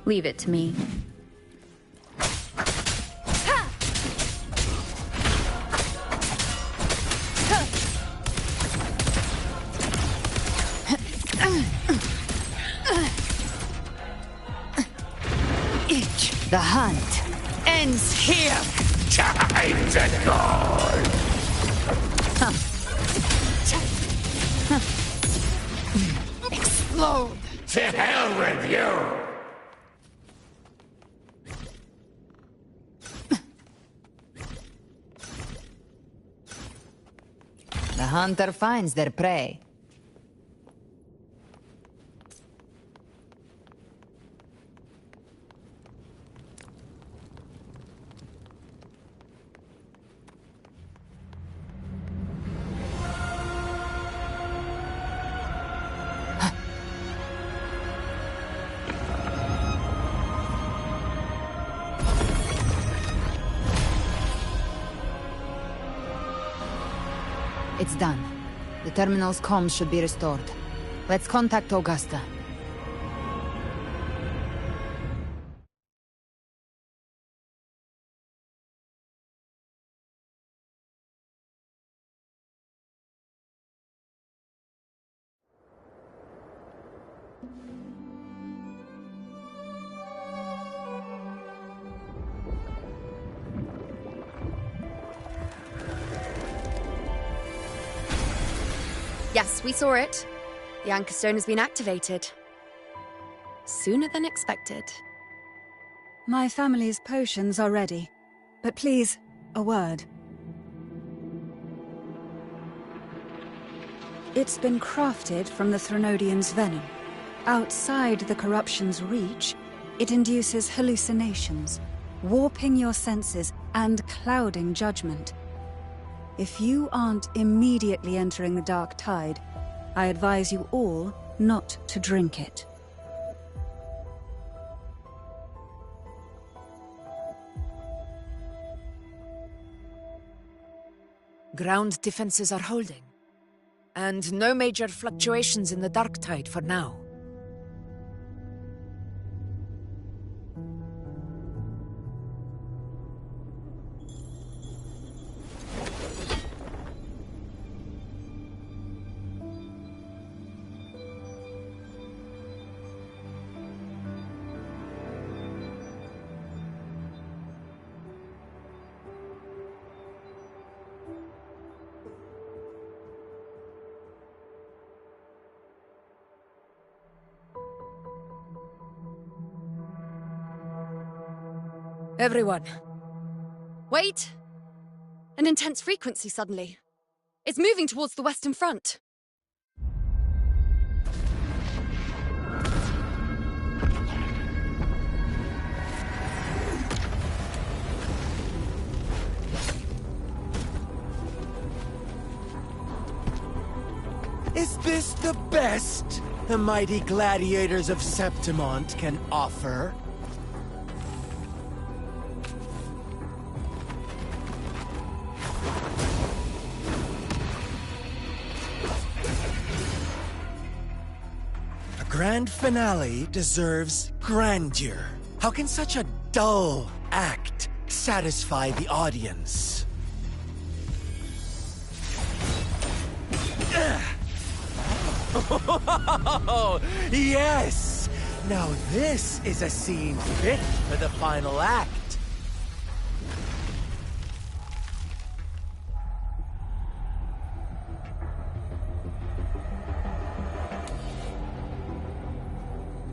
Leave it to me. The hunt ends here! Time to go! Explode! To hell with you! The hunter finds their prey. It's done. The terminal's comms should be restored. Let's contact Augusta. Yes, we saw it. The Anchor Stone has been activated. Sooner than expected. My family's potions are ready. But please, a word. It's been crafted from the Threnodian's venom. Outside the corruption's reach, it induces hallucinations, warping your senses and clouding judgment. If you aren't immediately entering the dark tide, I advise you all not to drink it. Ground defenses are holding. And no major fluctuations in the dark tide for now. Everyone. Wait! An intense frequency suddenly. It's moving towards the Western Front. Is this the best the mighty gladiators of Septimont can offer? A grand finale deserves grandeur. How can such a dull act satisfy the audience? Oh, yes! Now this is a scene fit for the final act.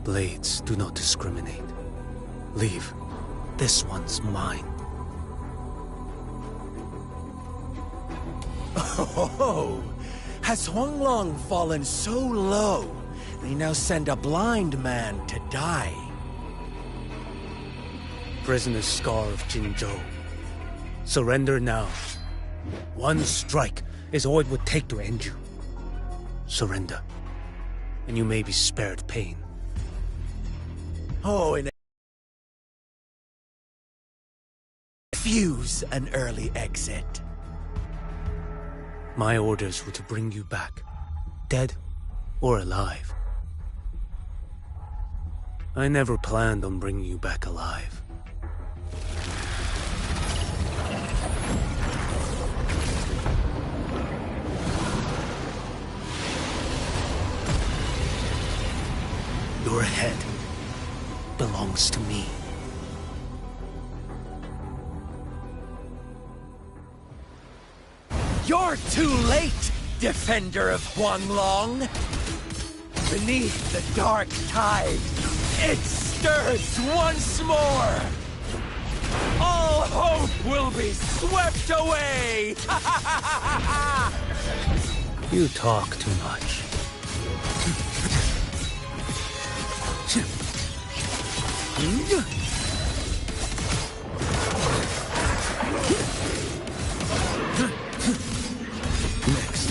Blades do not discriminate. Leave. This one's mine. Oh, has Huanglong fallen so low, they now send a blind man to die? Prisoner Scar of Jinzhou. Surrender now. One strike is all it would take to end you. Surrender, and you may be spared pain. Oh, and refuse an early exit. My orders were to bring you back, dead or alive. I never planned on bringing you back alive. Your head belongs to me. You're too late, defender of Huanglong! Beneath the dark tide, it stirs once more! All hope will be swept away! You talk too much. Next.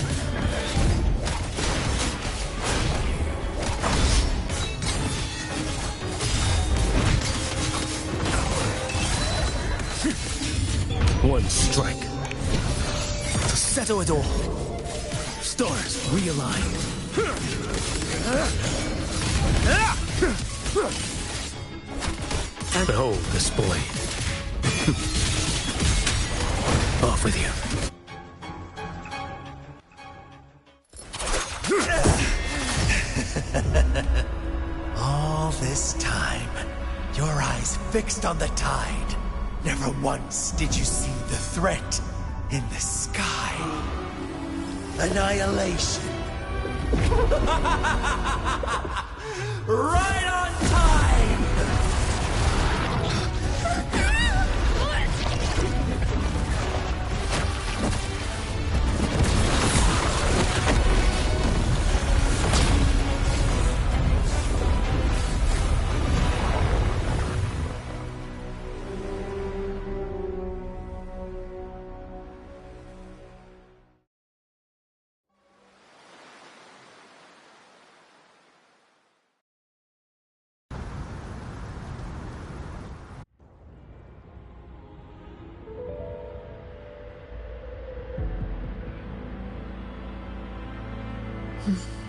One strike to settle it all. Stars realigned. And behold this blade. Off with you. All this time, your eyes fixed on the tide. Never once did you see the threat in the sky. Annihilation. Right on time!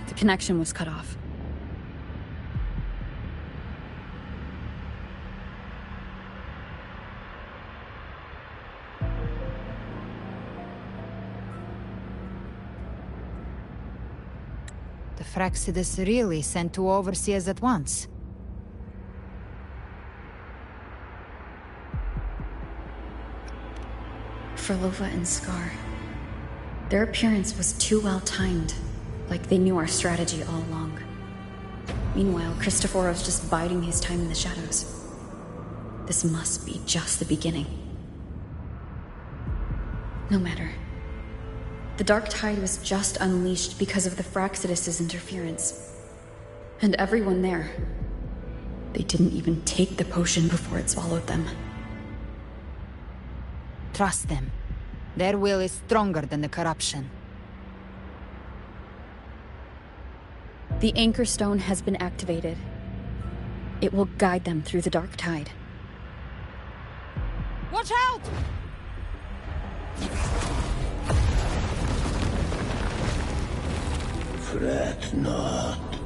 The connection was cut off. The Fraxidus really sent two overseers at once. For WUWA and Scar, their appearance was too well timed. Like they knew our strategy all along. Meanwhile, Christophero's just biding his time in the shadows. This must be just the beginning. No matter. The dark tide was just unleashed because of the Fraxidus' interference. And everyone there, they didn't even take the potion before it swallowed them. Trust them. Their will is stronger than the corruption. The Anchor Stone has been activated. It will guide them through the dark tide. Watch out! Fret not.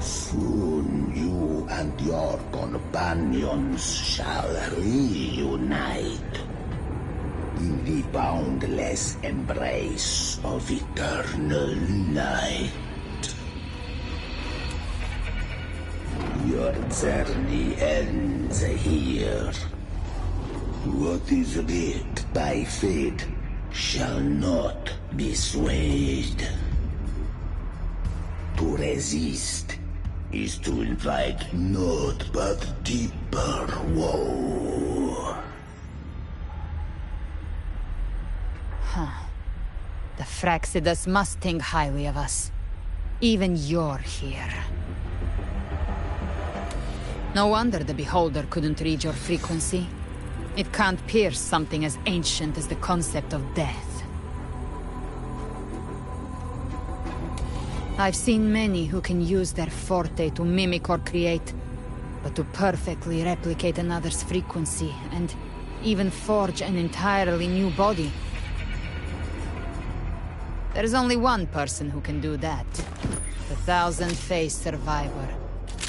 Soon you and your companions shall reunite in the boundless embrace of eternal night. Your journey ends here. What is writ by fate shall not be swayed. To resist is to invite naught but deeper woe. The Fraxidus must think highly of us. Even you're here. No wonder the Beholder couldn't read your frequency. It can't pierce something as ancient as the concept of death. I've seen many who can use their forte to mimic or create, but to perfectly replicate another's frequency, and even forge an entirely new body. There's only one person who can do that. The thousand-faced survivor.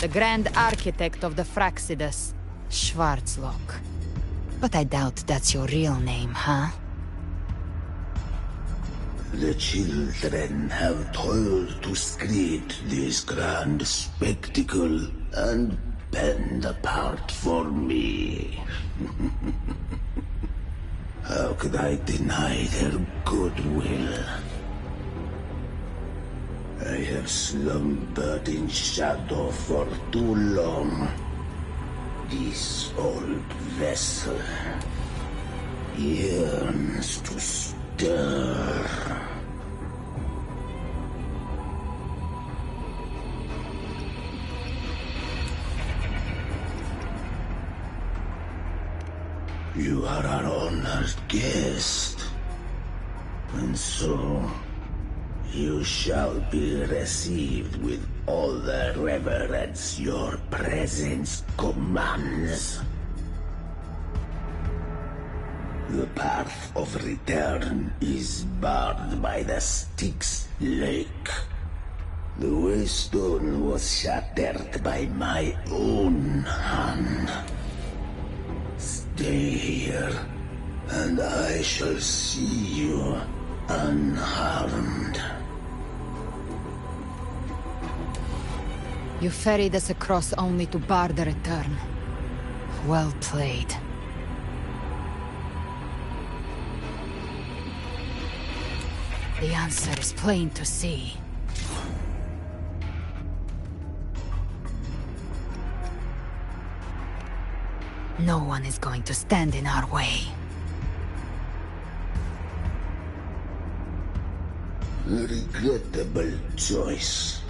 The Grand Architect of the Fraxidus, Schwarzlock. But I doubt that's your real name, huh? The children have toiled to create this grand spectacle and bend apart for me. How could I deny their goodwill? I have slumbered in shadow for too long. This old vessel yearns to stir. You are our honored guest, and so you shall be received with all the reverence your presence commands. The path of return is barred by the Styx Lake. The waystone was shattered by my own hand. Stay here, and I shall see you unharmed. You ferried us across only to bar the return. Well played. The answer is plain to see. No one is going to stand in our way. A regrettable choice.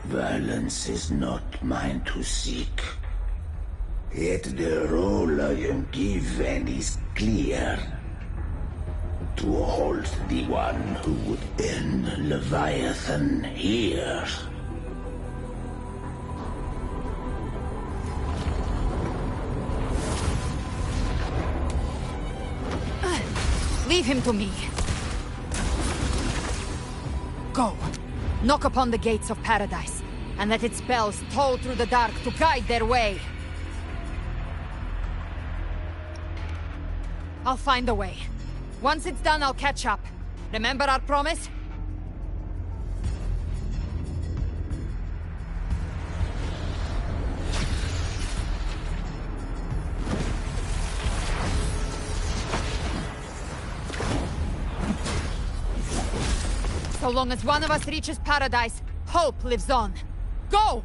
Violence is not mine to seek. Yet the role I am given is clear. To hold the one who would end Leviathan here. Leave him to me. Go. Knock upon the gates of paradise, and let its bells toll through the dark to guide their way. I'll find a way. Once it's done, I'll catch up. Remember our promise? So long as one of us reaches paradise, hope lives on. Go!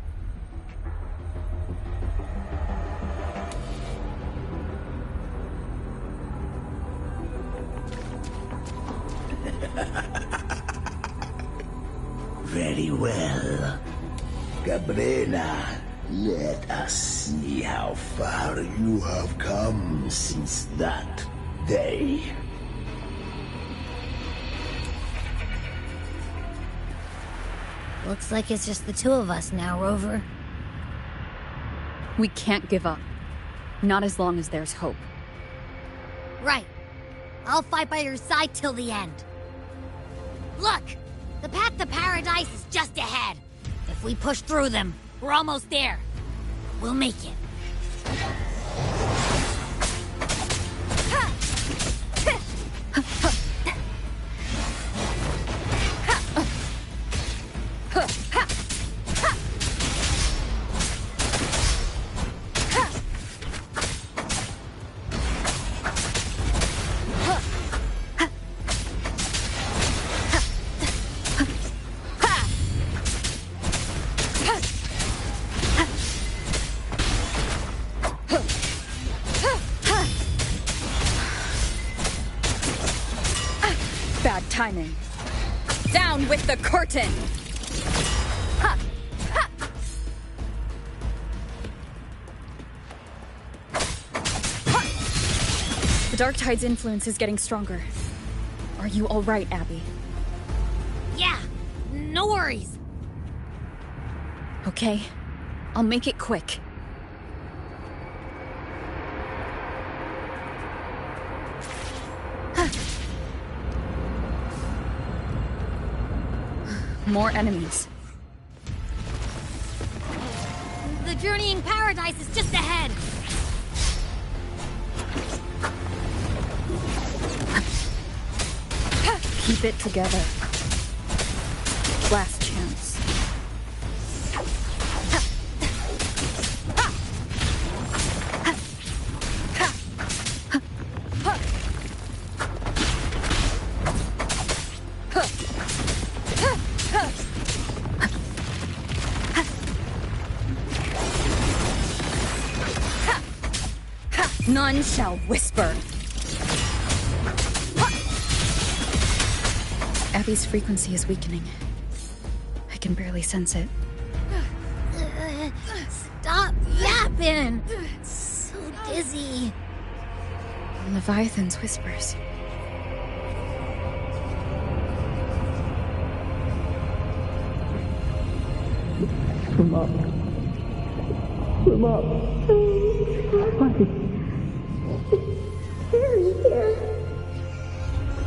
Very well. Cabrera, let us see how far you have come since that day. Looks like it's just the two of us now, Rover. We can't give up. Not as long as there's hope. Right. I'll fight by your side till the end. Look! The path to paradise is just ahead. If we push through them, we're almost there. We'll make it. timing. Down with the curtain! Ha! Ha! Ha! The Dark Tide's influence is getting stronger. Are you all right, Abby? Yeah, no worries. Okay, I'll make it quick. More enemies. The journeying paradise is just ahead. Keep it together. Last chance. None shall whisper. Abby's frequency is weakening. I can barely sense it. Stop yapping! So dizzy. Leviathan's whispers. Swim up. Swim up.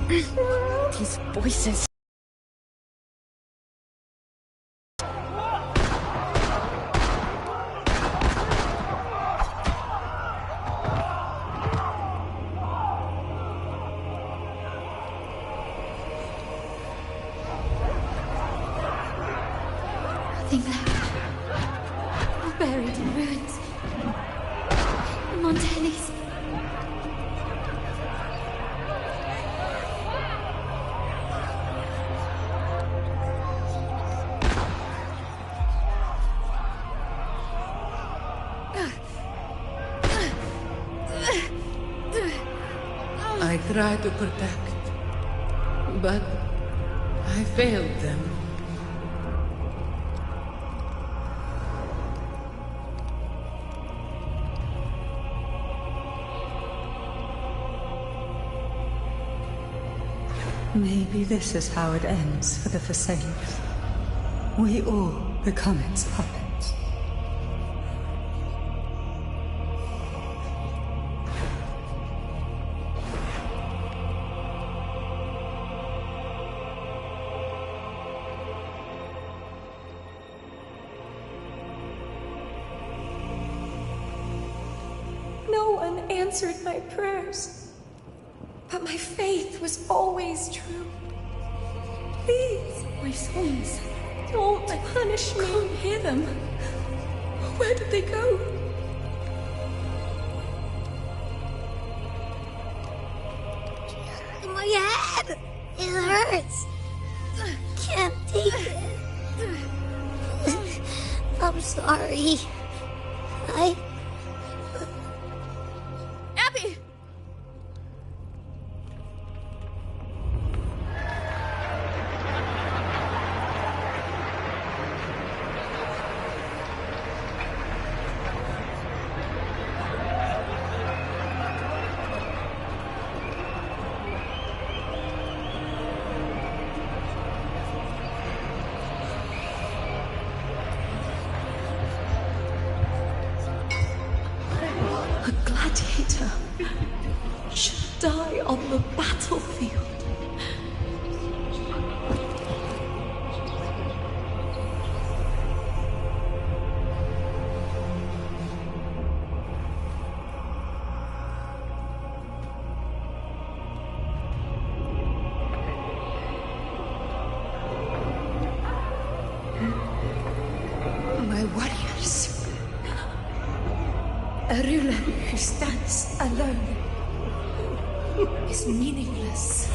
These voices. Nothing left. All buried in ruins. Montelli's. I tried to protect, but I failed them. Maybe this is how it ends for the Forsaken. We all become its puppets. No one answered my prayers, but my faith was always true. Please, my sons, don't punish me. I can't hear them. Where did they go? My head! It hurts! Can't take it. I'm sorry. Abby! A gladiator should die on the battlefield. My warriors. A ruler who stands alone is meaningless.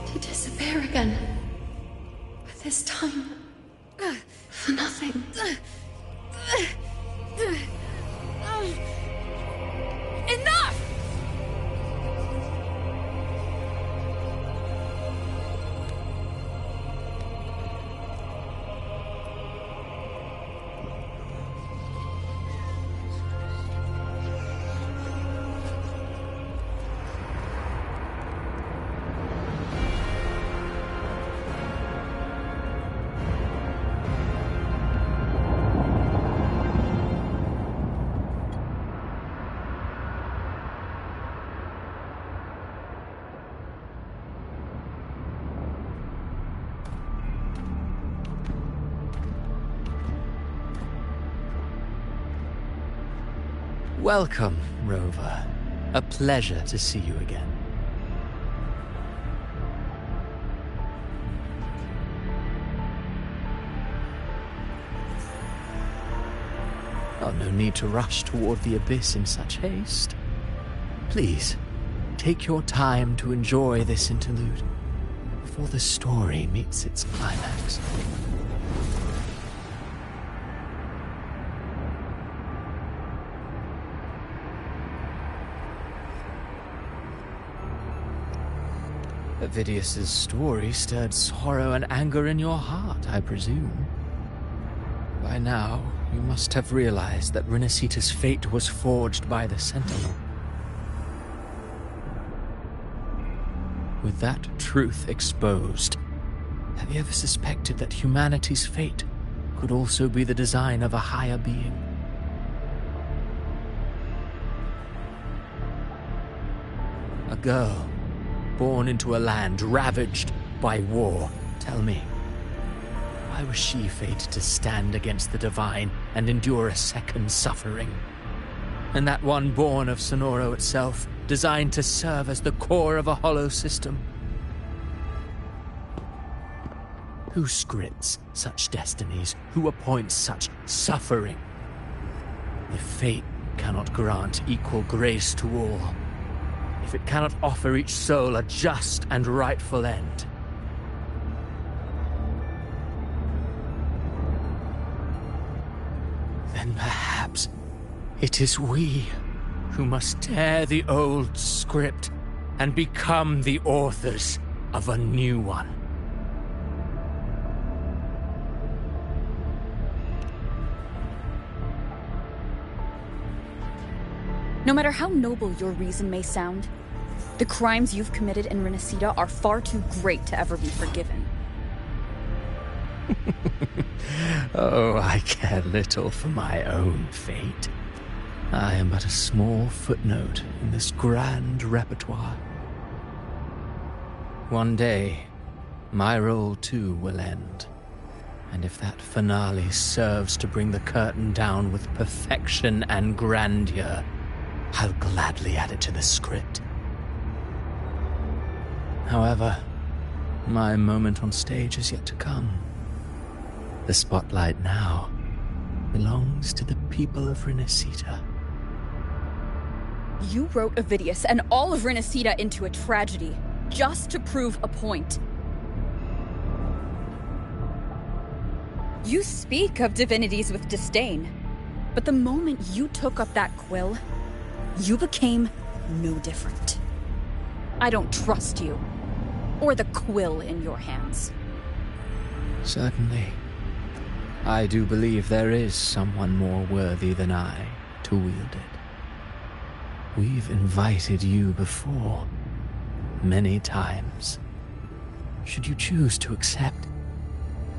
To disappear again time for nothing. Enough! Welcome, Rover. A pleasure to see you again. Oh, no need to rush toward the abyss in such haste. Please, take your time to enjoy this interlude before the story meets its climax. Avidius's story stirred sorrow and anger in your heart, I presume. By now, you must have realized that Renacita's fate was forged by the Sentinel. With that truth exposed, have you ever suspected that humanity's fate could also be the design of a higher being? A girl born into a land ravaged by war. Tell me, why was she fated to stand against the divine and endure a second suffering? And that one born of Sonoro itself, designed to serve as the core of a hollow system? Who scripts such destinies? Who appoints such suffering? If fate cannot grant equal grace to all, if it cannot offer each soul a just and rightful end, then perhaps it is we who must tear the old script and become the authors of a new one. No matter how noble your reason may sound, the crimes you've committed in Renacita are far too great to ever be forgiven. Oh, I care little for my own fate. I am but a small footnote in this grand repertoire. One day, my role too will end. And if that finale serves to bring the curtain down with perfection and grandeur, I'll gladly add it to the script. However, my moment on stage is yet to come. The spotlight now belongs to the people of Renacita. You wrote Avidius and all of Renacita into a tragedy, just to prove a point. You speak of divinities with disdain, but the moment you took up that quill, you became no different. I don't trust you, or the quill in your hands. Certainly. I do believe there is someone more worthy than I to wield it. We've invited you before, many times. Should you choose to accept,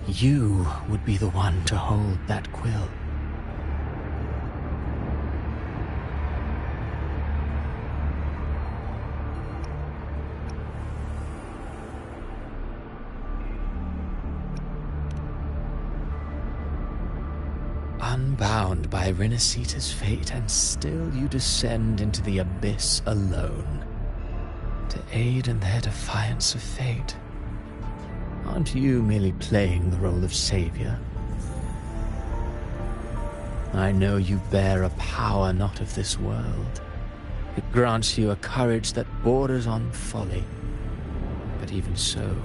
you would be the one to hold that quill. Unbound by Renacita's fate, and still you descend into the abyss alone, to aid in their defiance of fate. Aren't you merely playing the role of savior? I know you bear a power not of this world. It grants you a courage that borders on folly. But even so,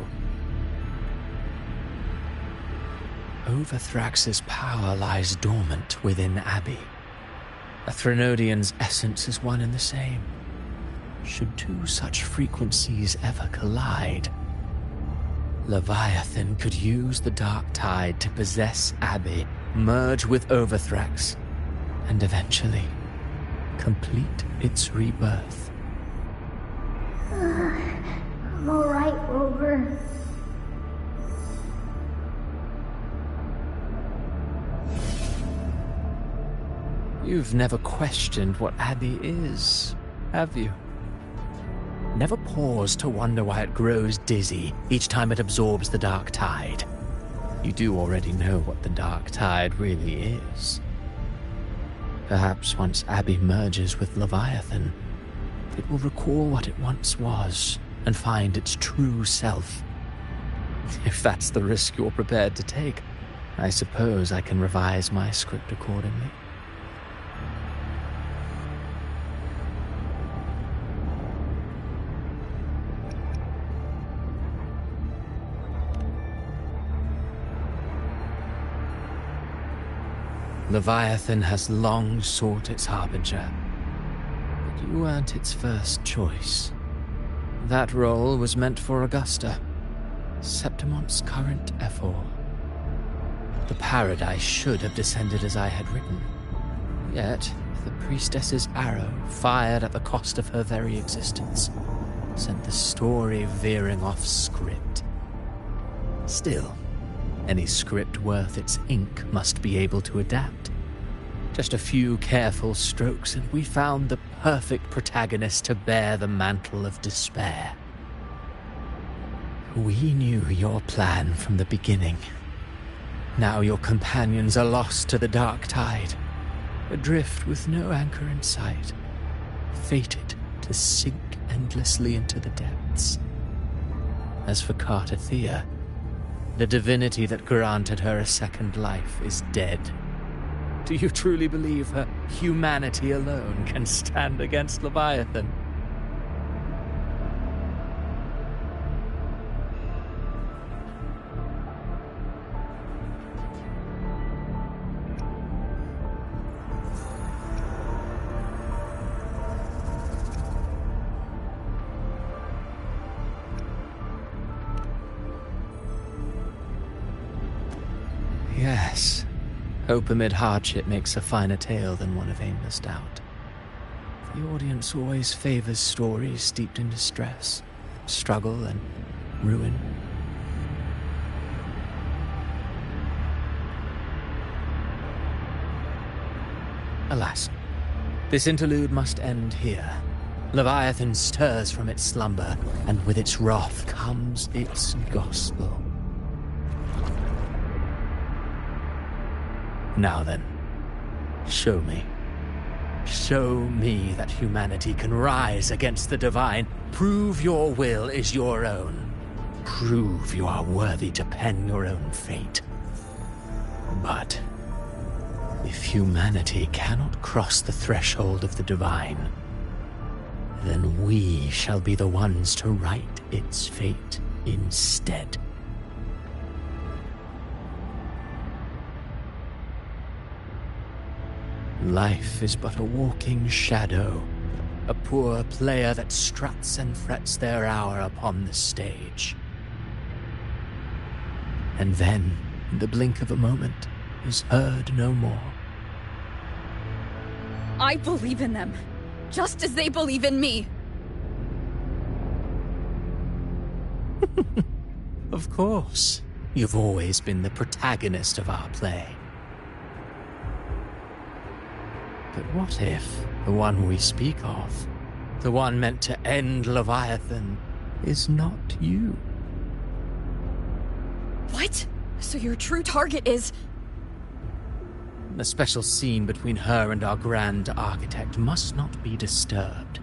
Overthrax's power lies dormant within Abby. A Threnodian's essence is one and the same. Should two such frequencies ever collide, Leviathan could use the dark tide to possess Abby, merge with Overthrax, and eventually complete its rebirth. I'm alright, Rover. You've never questioned what Abby is, have you? Never paused to wonder why it grows dizzy each time it absorbs the dark tide. You do already know what the dark tide really is. Perhaps once Abby merges with Leviathan, it will recall what it once was and find its true self. If that's the risk you're prepared to take, I suppose I can revise my script accordingly. Leviathan has long sought its harbinger, but you weren't its first choice. That role was meant for Augusta, Septimon's current Ephor. The paradise should have descended as I had written, yet the priestess's arrow, fired at the cost of her very existence, sent the story veering off script. Still, any script worth its ink must be able to adapt. Just a few careful strokes and we found the perfect protagonist to bear the mantle of despair. We knew your plan from the beginning. Now your companions are lost to the dark tide, adrift with no anchor in sight, fated to sink endlessly into the depths. As for Cartathea, the divinity that granted her a second life is dead. Do you truly believe her humanity alone can stand against Leviathan? Yes. Hope amid hardship makes a finer tale than one of aimless doubt. The audience always favors stories steeped in distress, struggle, and ruin. Alas, this interlude must end here. Leviathan stirs from its slumber, and with its wrath comes its gospel. Now then, show me. Show me that humanity can rise against the divine. Prove your will is your own. Prove you are worthy to pen your own fate. But if humanity cannot cross the threshold of the divine, then we shall be the ones to write its fate instead. Life is but a walking shadow, a poor player that struts and frets their hour upon the stage. And then, in the blink of a moment, is heard no more. I believe in them, just as they believe in me. Of course. You've always been the protagonist of our play. But what if the one we speak of, the one meant to end Leviathan, is not you? What? So your true target is... The special scene between her and our Grand Architect must not be disturbed.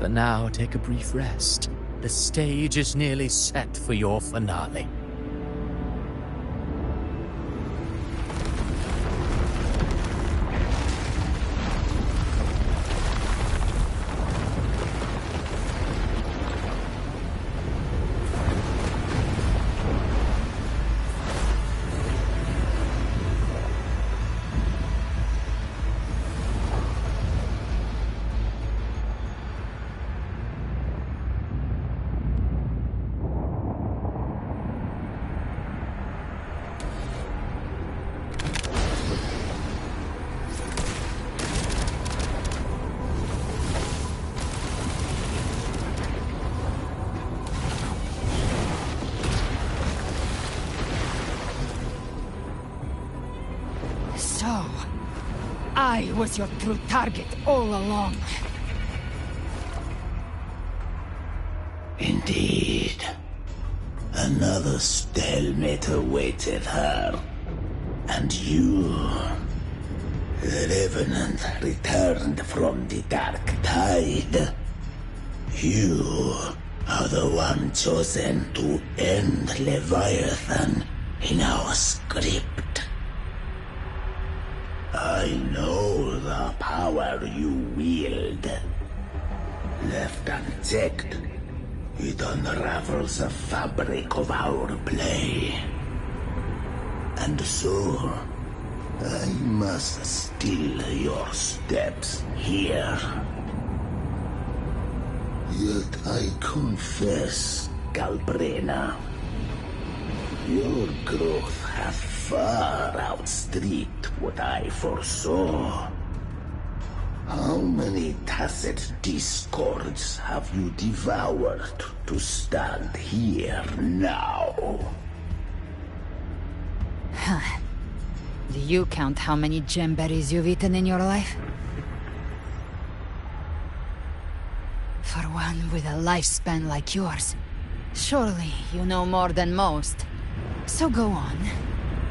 But now take a brief rest. The stage is nearly set for your finale. I was your true target all along. Indeed. Another stalemate awaited her. And you, the Revenant, returned from the Dark Tide. You are the one chosen to end Leviathan in our script. I know the power you wield. Left unchecked, it unravels the fabric of our play. And so, I must still your steps here. Yet I confess, Galbrena, your growth hath far outstripped what I foresaw. How many tacit discords have you devoured to stand here now? Huh. Do you count how many gemberries you've eaten in your life? For one with a lifespan like yours, surely you know more than most. So go on,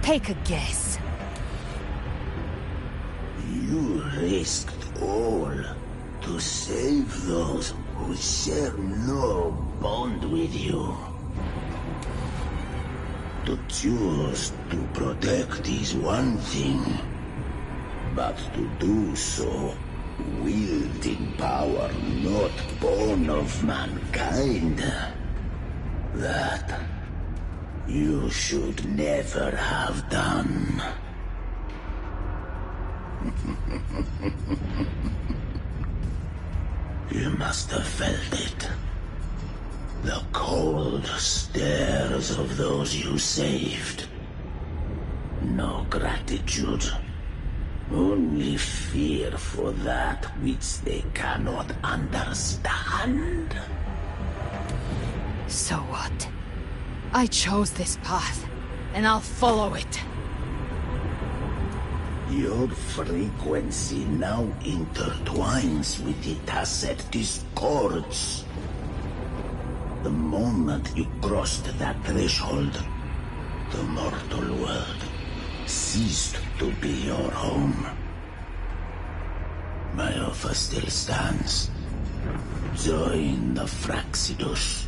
take a guess. You risked all to save those who share no bond with you. To choose to protect is one thing, but to do so wielding power not born of mankind, that you should never have done. You must have felt it. The cold stares of those you saved. No gratitude. Only fear for that which they cannot understand. So what? I chose this path, and I'll follow it. Your frequency now intertwines with the tacit discords. The moment you crossed that threshold, the mortal world ceased to be your home. My offer still stands. Join the Fraxidus.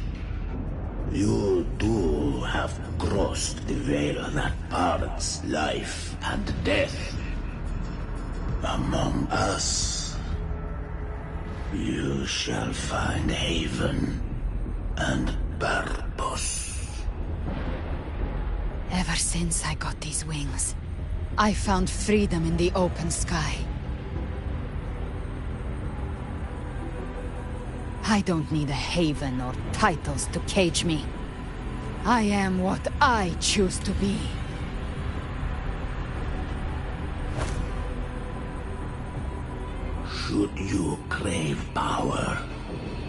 You too have crossed the veil that parts life and death. Among us, you shall find haven and purpose. Ever since I got these wings, I found freedom in the open sky. I don't need a haven or titles to cage me. I am what I choose to be. Should you crave power,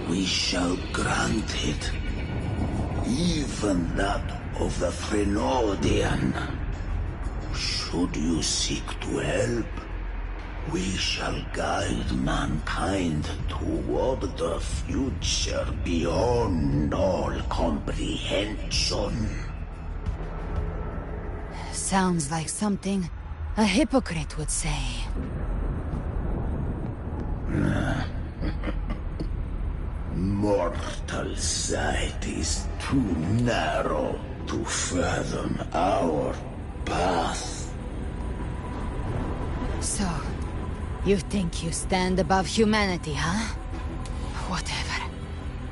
we shall grant it. Even that of the Frenodian. Should you seek to help, we shall guide mankind toward the future beyond all comprehension. Sounds like something a hypocrite would say. Mortal sight is too narrow to fathom our path. So, you think you stand above humanity, huh? Whatever.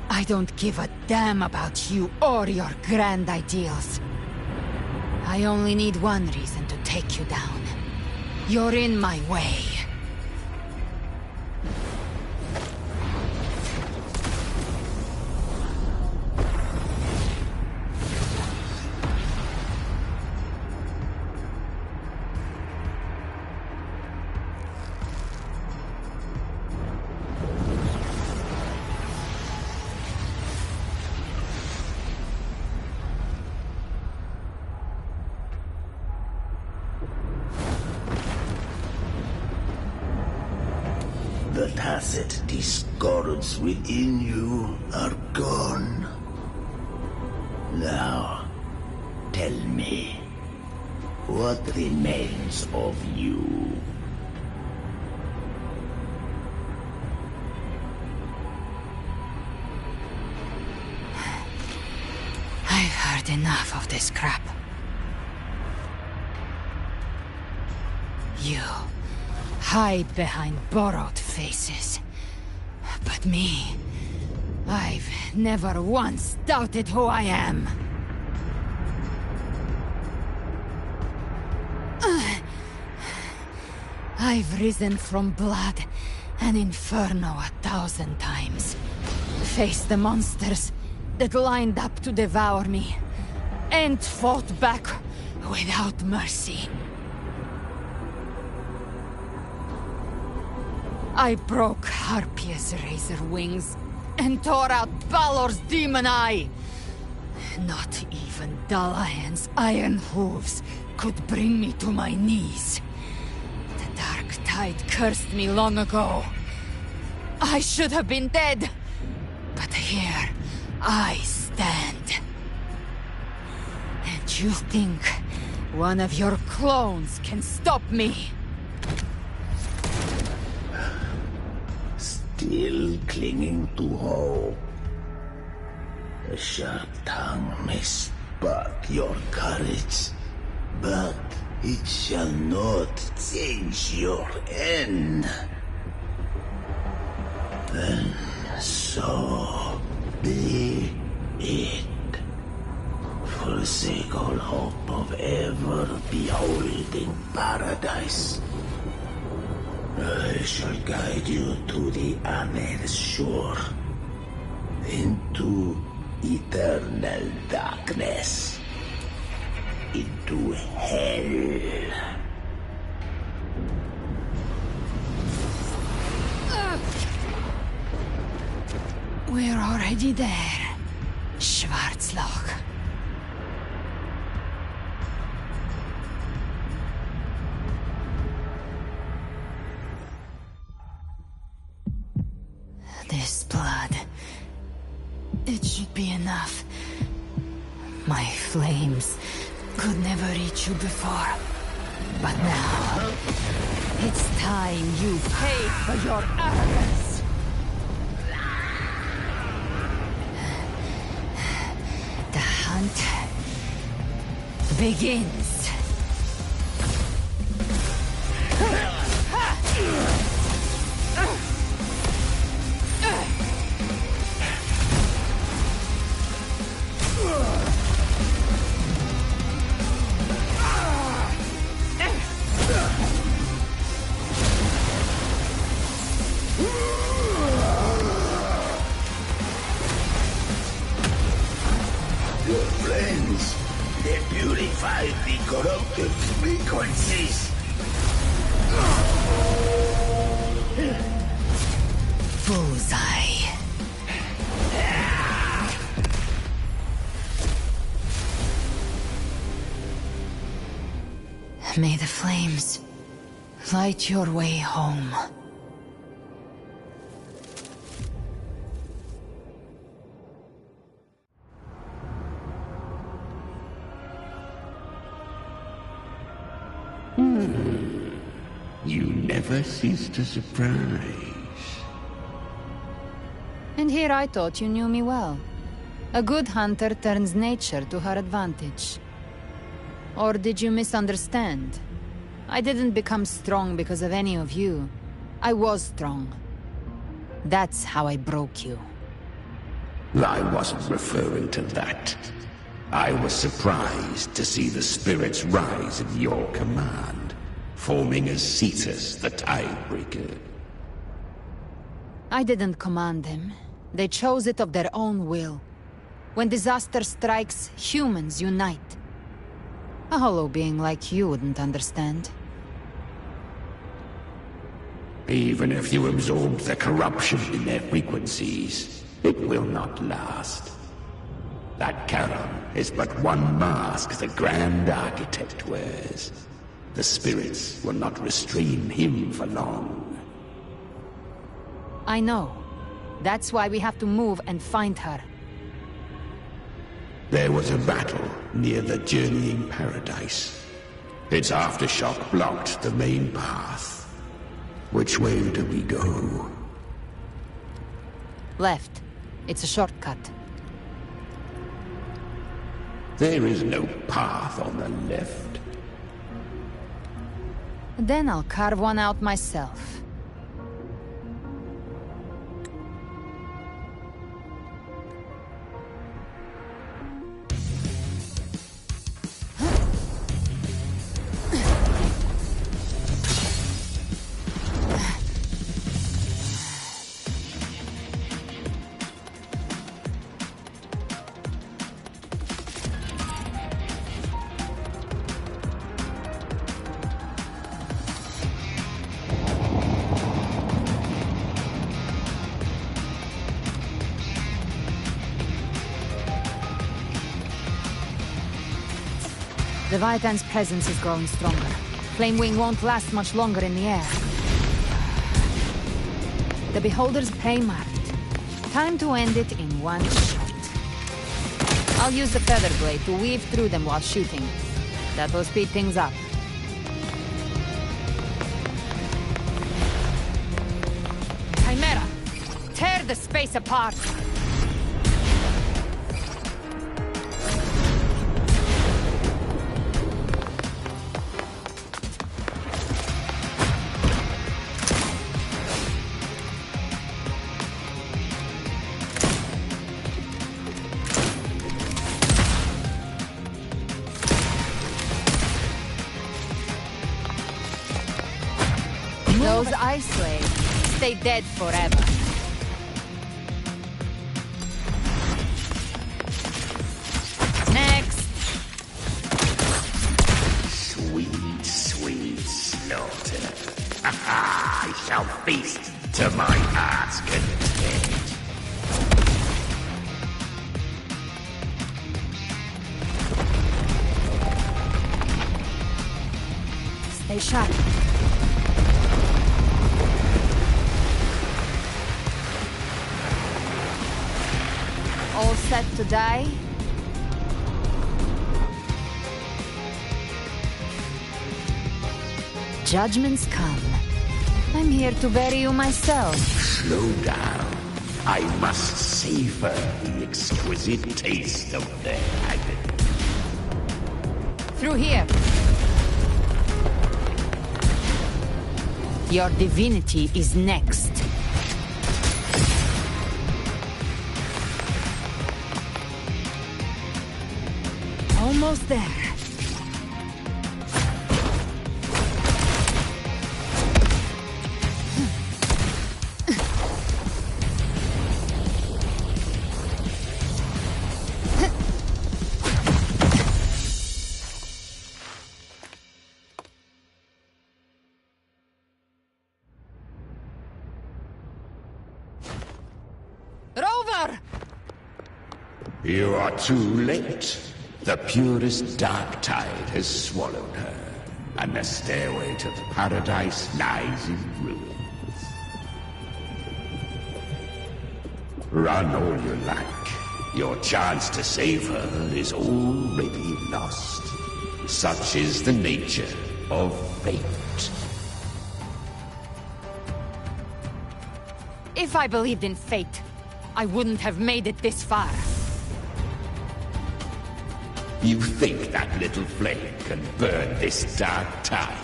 I don't give a damn about you or your grand ideals. I only need one reason to take you down. You're in my way. The tacit discords within you are gone. Now, tell me, what remains of you? I've heard enough of this crap. You hide behind borrowed faces. But me, I've never once doubted who I am. I've risen from blood and inferno 1,000 times. Faced the monsters that lined up to devour me, and fought back without mercy. I broke Harpia's razor wings and tore out Balor's demon eye. Not even Dalahan's iron hooves could bring me to my knees. The dark tide cursed me long ago. I should have been dead, but here I stand. And you think one of your clones can stop me? Still clinging to hope. A sharp tongue may spark your courage, but it shall not change your end. And so be it. Forsake all hope of ever beholding paradise. I shall guide you to the Amet's shore, into eternal darkness, into hell. We're already there, Schwarzloch. This blood, it should be enough. My flames could never reach you before, but now it's time you pay for your arrogance. The hunt begins. Your friends, they purify the corrupted frequencies. Bullseye. May the flames light your way home. You never cease to surprise. And here I thought you knew me well. A good hunter turns nature to her advantage. Or did you misunderstand? I didn't become strong because of any of you. I was strong. That's how I broke you. I wasn't referring to that. I was surprised to see the spirits rise at your command, forming as Cetus the Tidebreaker. I didn't command them. They chose it of their own will. When disaster strikes, humans unite. A hollow being like you wouldn't understand. Even if you absorb the corruption in their frequencies, it will not last. That Charon is but one mask the Grand Architect wears. The spirits will not restrain him for long. I know. That's why we have to move and find her. There was a battle near the Journeying Paradise. Its aftershock blocked the main path. Which way do we go? Left. It's a shortcut. There is no path on the left. Then I'll carve one out myself. Leviathan's presence is growing stronger. Flamewing won't last much longer in the air. The Beholder's prey marked. Time to end it in one shot. I'll use the feather blade to weave through them while shooting. That will speed things up. Chimera! Tear the space apart! Those ice slaves stay dead forever. Next! Sweet, sweet slaughter. I shall feast to my heart's content. Stay sharp. All set to die? Judgments come. I'm here to bury you myself. Slow down. I must savor the exquisite taste of their agony. Through here. Your divinity is next. Almost there. Rover! You are too late. The purest dark tide has swallowed her, and the stairway to paradise lies in ruins. Run all you like. Your chance to save her is already lost. Such is the nature of fate. If I believed in fate, I wouldn't have made it this far. You think that little flame can burn this dark tide?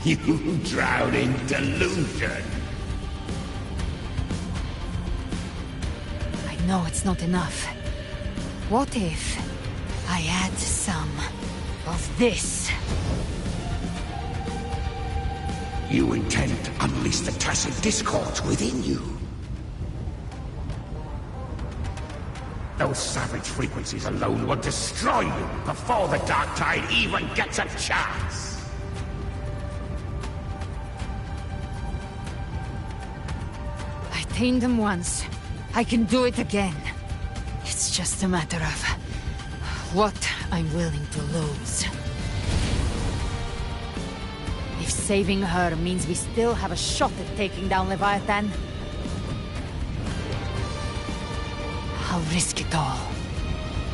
You drown in delusion! I know it's not enough. What if I add some of this? You intend to unleash the tacit discords within you. Those savage frequencies alone will destroy you before the dark tide even gets a chance. I tamed them once. I can do it again. It's just a matter of what I'm willing to lose. If saving her means we still have a shot at taking down Leviathan, I'll risk it all.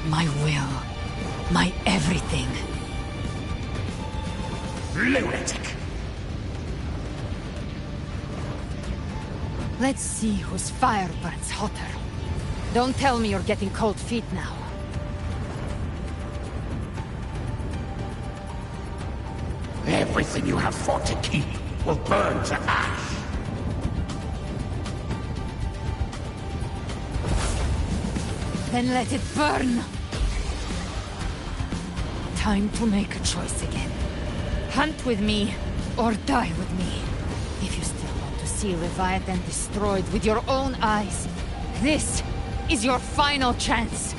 My will. My everything. Lunatic! Let's see whose fire burns hotter. Don't tell me you're getting cold feet now. Everything you have fought to keep will burn to ash. Then let it burn! Time to make a choice again. Hunt with me, or die with me. If you still want to see Leviathan destroyed with your own eyes, this is your final chance.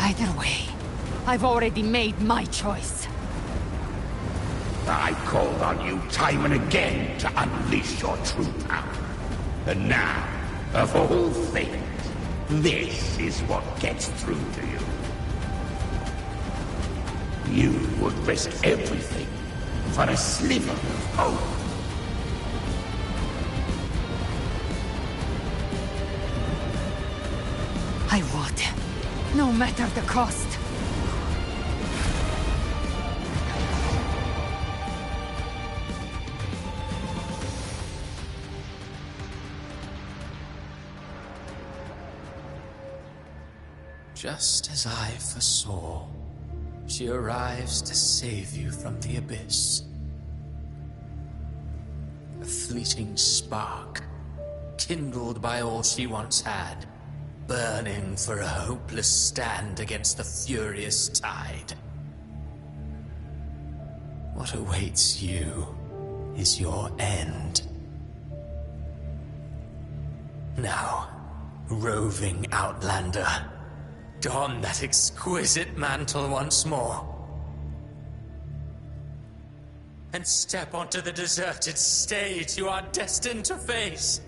Either way, I've already made my choice. I called on you time and again to unleash your true power. And now, of all things, this is what gets through to you. You would risk everything for a sliver of hope. I would, no matter the cost. Just as I foresaw, she arrives to save you from the abyss. A fleeting spark, kindled by all she once had, burning for a hopeless stand against the furious tide. What awaits you is your end. Now, roving outlander, don that exquisite mantle once more. And step onto the deserted stage you are destined to face.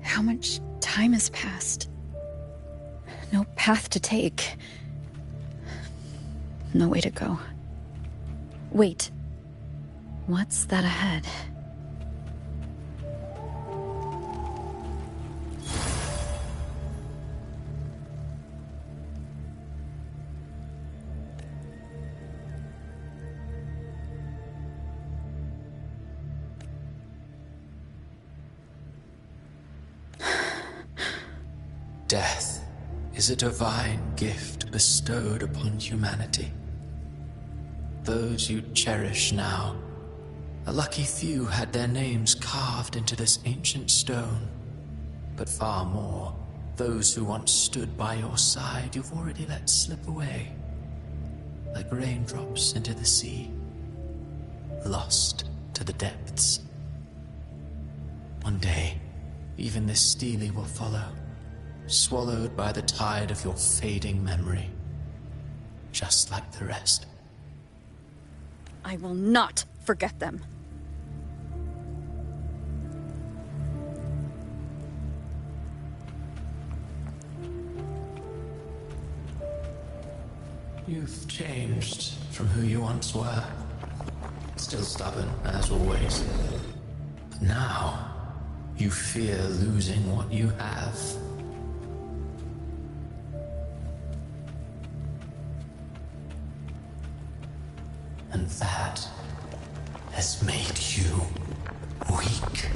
How much time has passed? No path to take. No way to go. Wait. What's that ahead? Death is a divine gift bestowed upon humanity. Those you cherish now, a lucky few had their names carved into this ancient stone. But far more, those who once stood by your side you've already let slip away. Like raindrops into the sea, lost to the depths. One day, even this stele will follow, swallowed by the tide of your fading memory, just like the rest. I will not forget them. You've changed from who you once were. Still stubborn, as always. But now, you fear losing what you have. And that has made you weak.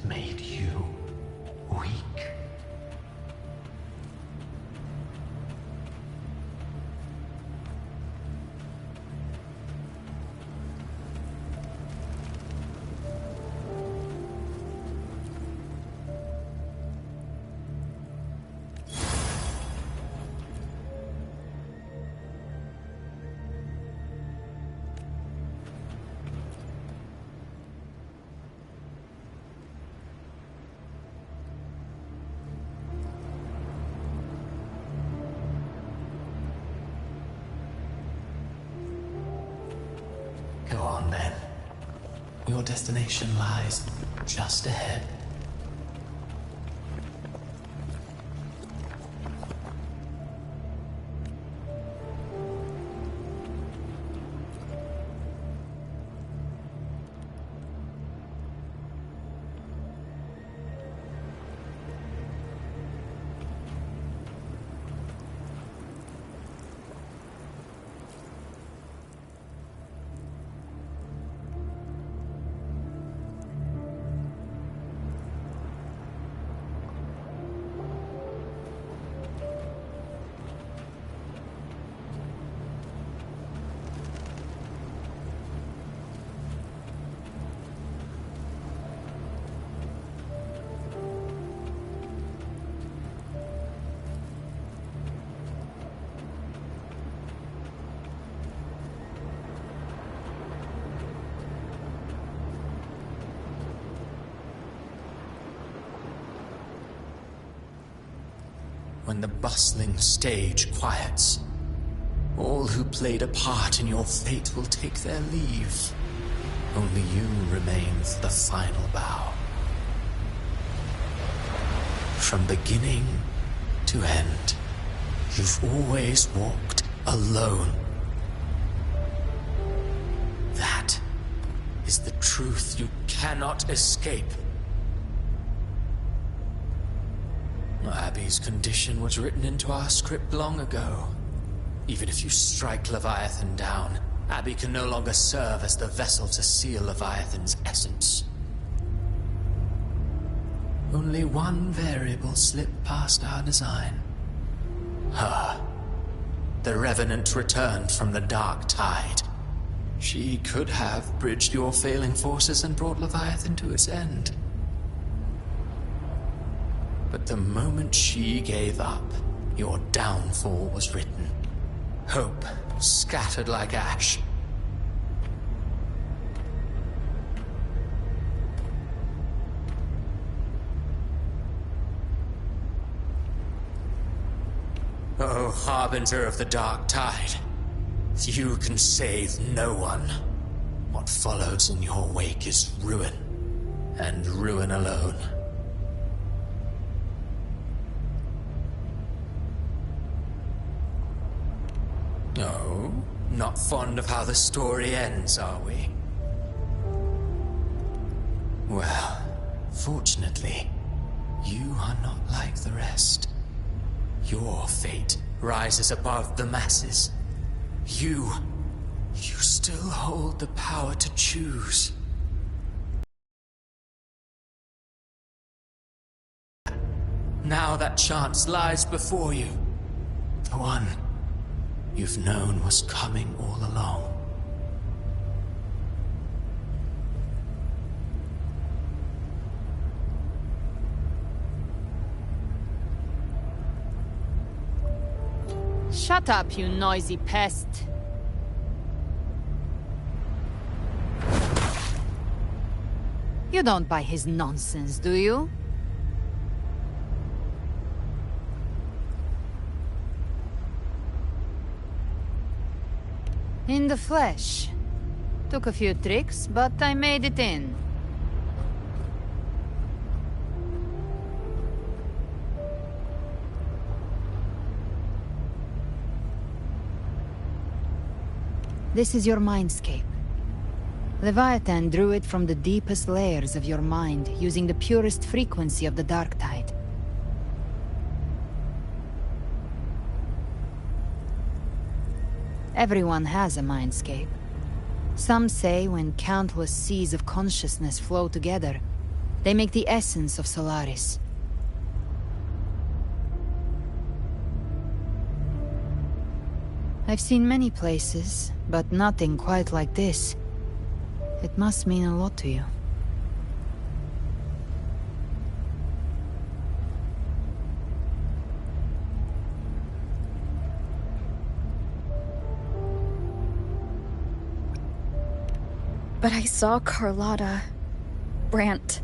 Made you weak. your destination lies just ahead. When the bustling stage quiets, all who played a part in your fate will take their leave. Only you remain for the final bow. From beginning to end, you've always walked alone. That is the truth you cannot escape. Abby's condition was written into our script long ago. Even if you strike Leviathan down, Abby can no longer serve as the vessel to seal Leviathan's essence. Only one variable slipped past our design. Her. The Revenant returned from the Dark Tide. She could have bridged your failing forces and brought Leviathan to its end. But the moment she gave up, your downfall was written. Hope scattered like ash. Oh, harbinger of the Dark Tide, you can save no one. What follows in your wake is ruin, and ruin alone. No, not fond of how the story ends, are we? Well, fortunately, you are not like the rest. Your fate rises above the masses. You still hold the power to choose. Now that chance lies before you. The one you've known was coming all along. Shut up, you noisy pest. You don't buy his nonsense, do you? In the flesh. Took a few tricks, but I made it in. This is your mindscape. Leviathan drew it from the deepest layers of your mind, using the purest frequency of the Dark Tide. Everyone has a mindscape. Some say when countless seas of consciousness flow together, they make the essence of Solaris. I've seen many places, but nothing quite like this. It must mean a lot to you. But I saw Carlotta, Brant,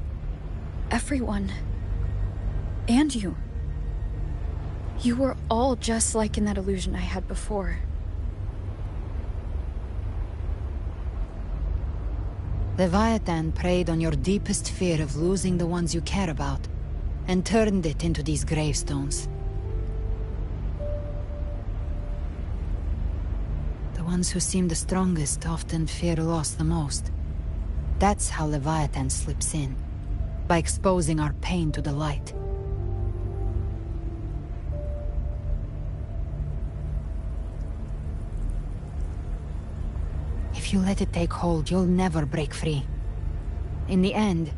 everyone. And you. You were all just like in that illusion I had before. Leviathan preyed on your deepest fear of losing the ones you care about, and turned it into these gravestones. The ones who seem the strongest often fear loss the most. That's how Leviathan slips in, by exposing our pain to the light. If you let it take hold, you'll never break free. In the end,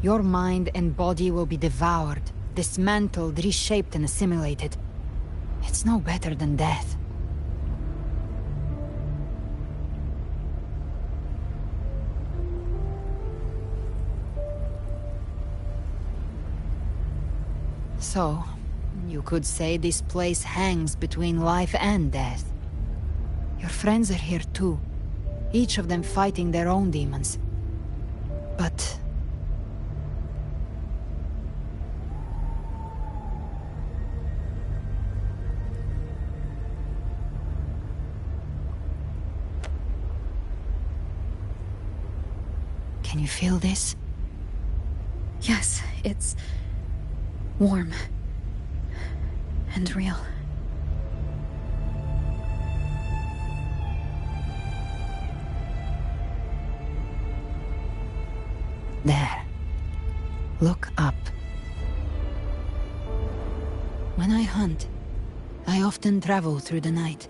your mind and body will be devoured, dismantled, reshaped, and assimilated. It's no better than death. So, you could say this place hangs between life and death. Your friends are here too, each of them fighting their own demons. But... can you feel this? Yes, it's warm and real. There. Look up. When I hunt, I often travel through the night.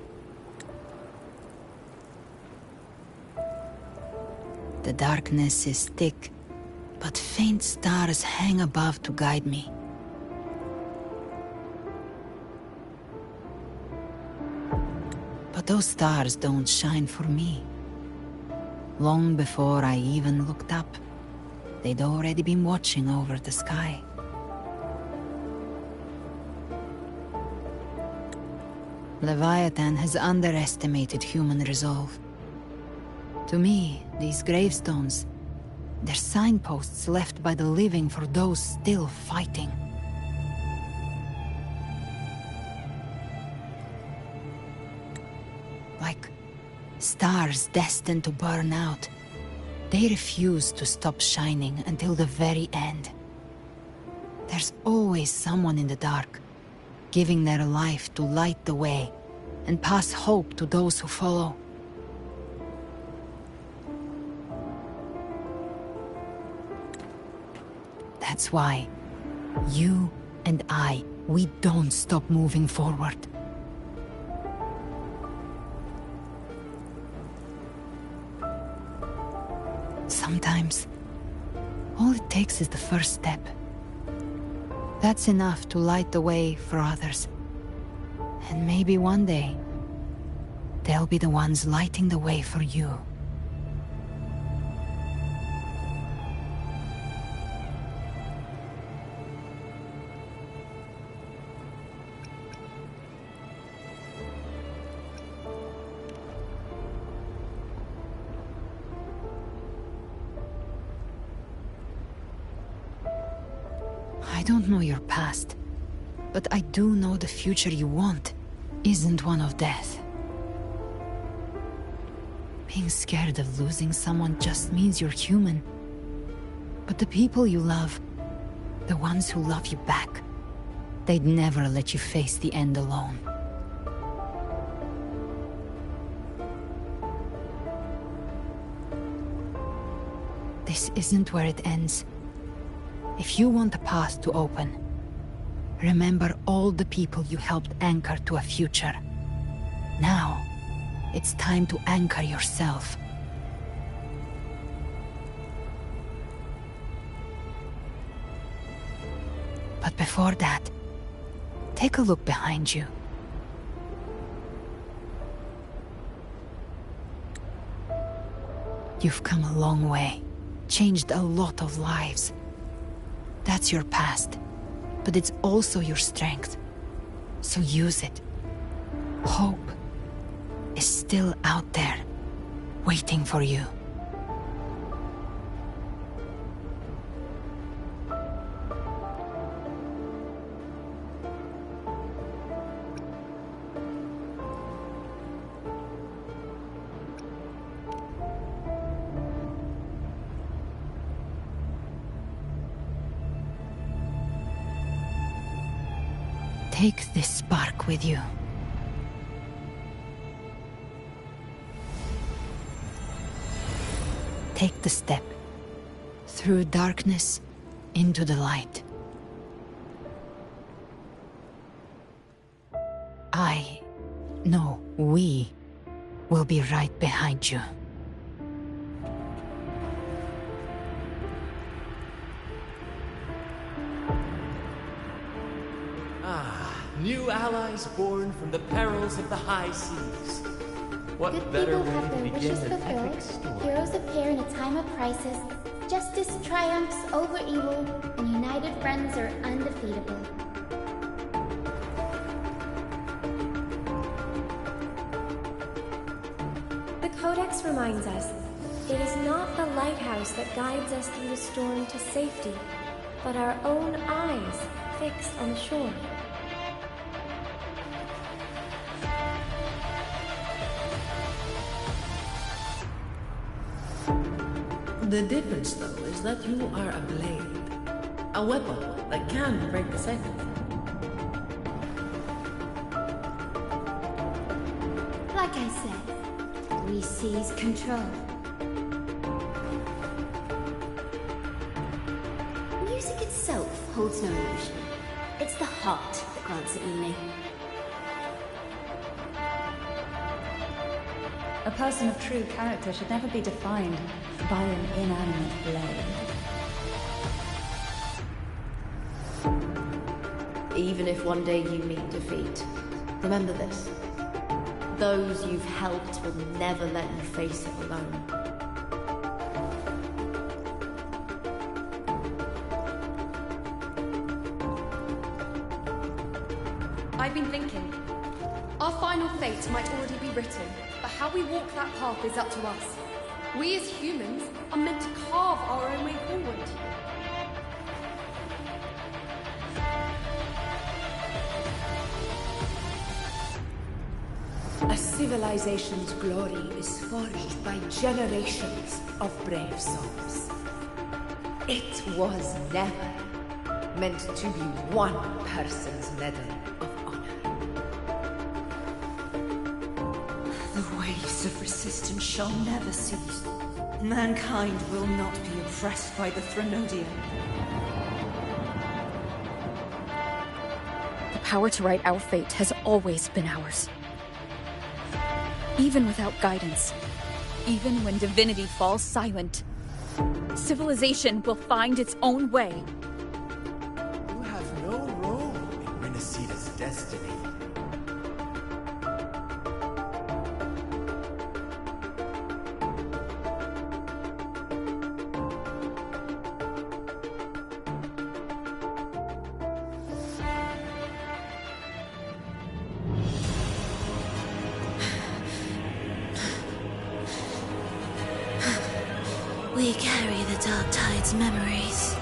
The darkness is thick, but faint stars hang above to guide me. But those stars don't shine for me. Long before I even looked up, they'd already been watching over the sky. Leviathan has underestimated human resolve. To me, these gravestones, they're signposts left by the living for those still fighting. Like stars destined to burn out. They refuse to stop shining until the very end. There's always someone in the dark, giving their life to light the way and pass hope to those who follow. That's why you and we don't stop moving forward. Sometimes, all it takes is the first step. That's enough to light the way for others. And maybe one day, they'll be the ones lighting the way for you. I don't know your past, but I do know the future you want isn't one of death. Being scared of losing someone just means you're human. But the people you love, the ones who love you back, they'd never let you face the end alone. This isn't where it ends. If you want a path to open, remember all the people you helped anchor to a future. Now, it's time to anchor yourself. But before that, take a look behind you. You've come a long way, changed a lot of lives. That's your past, but it's also your strength. So use it. Hope is still out there, waiting for you. Take this spark with you. Take the step. Through darkness, into the light. We will be right behind you. New allies born from the perils of the high seas. What Good better people way have to their begin wishes an fulfilled. epic story? Heroes appear in a time of crisis. Justice triumphs over evil, and united friends are undefeatable. The Codex reminds us, it is not the lighthouse that guides us through the storm to safety, but our own eyes fixed on the shore. The difference, though, is that you are a blade. A weapon that can break the cycle. Like I said, we seize control. Music itself holds no emotion. It's the heart that grants it meaning. A person of true character should never be defined by an inanimate blade. Even if one day you meet defeat, remember this. Those you've helped will never let you face it alone. I've been thinking. Our final fate might already be written, but how we walk that path is up to us. We as humans are meant to carve our own way forward. A civilization's glory is forged by generations of brave souls. It was never meant to be one person's medal of honor. The waves of resistance shall never cease. Mankind will not be oppressed by the Threnodian. The power to write our fate has always been ours. Even without guidance, even when divinity falls silent, civilization will find its own way. You have no role in Renacita's destiny. We carry the Dark Tide's memories.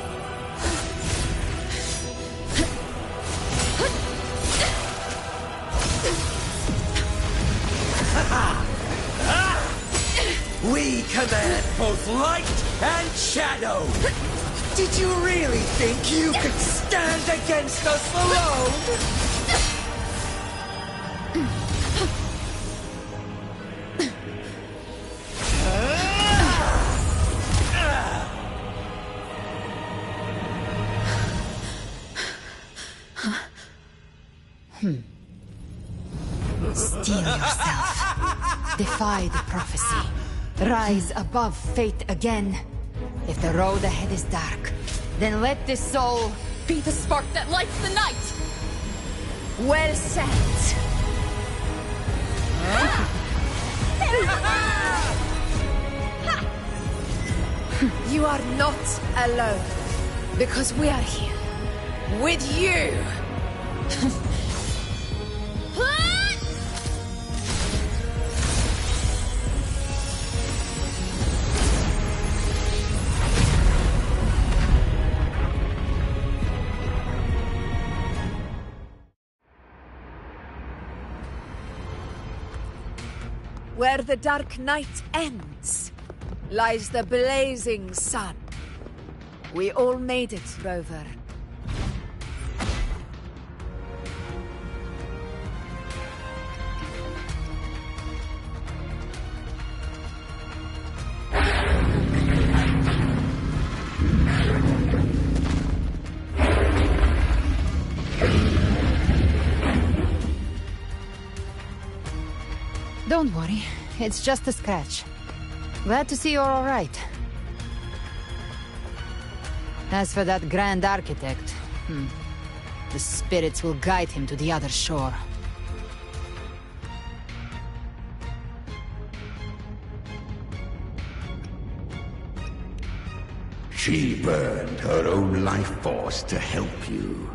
We command both light and shadow! Did you really think you could stand against us alone? Steel yourself. Defy the prophecy. Rise above fate again. If the road ahead is dark, then let this soul be the spark that lights the night! Well said. You are not alone, because we are here with you. Where the dark night ends, lies the blazing sun. We all made it, Rover. it's just a scratch. Glad to see you're all right. As for that Grand Architect, the spirits will guide him to the other shore. She burned her own life force to help you.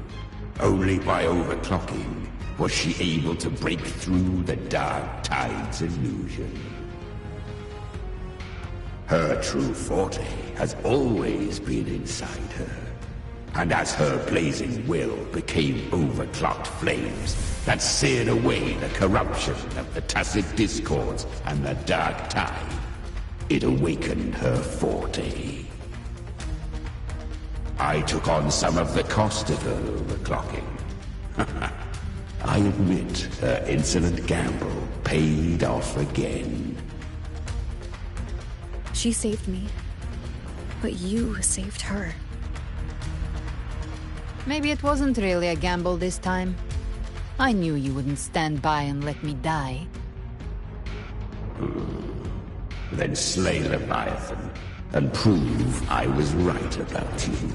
Only by overclocking was she able to break through the Dark Tide's illusion. Her true forte has always been inside her. And as her blazing will became overclocked flames that seared away the corruption of the Tacit Discords and the Dark Tide, it awakened her forte. I took on some of the cost of her overclocking. I admit her insolent gamble paid off again. She saved me. But you saved her. Maybe it wasn't really a gamble this time. I knew you wouldn't stand by and let me die. Then slay Leviathan, and prove I was right about you.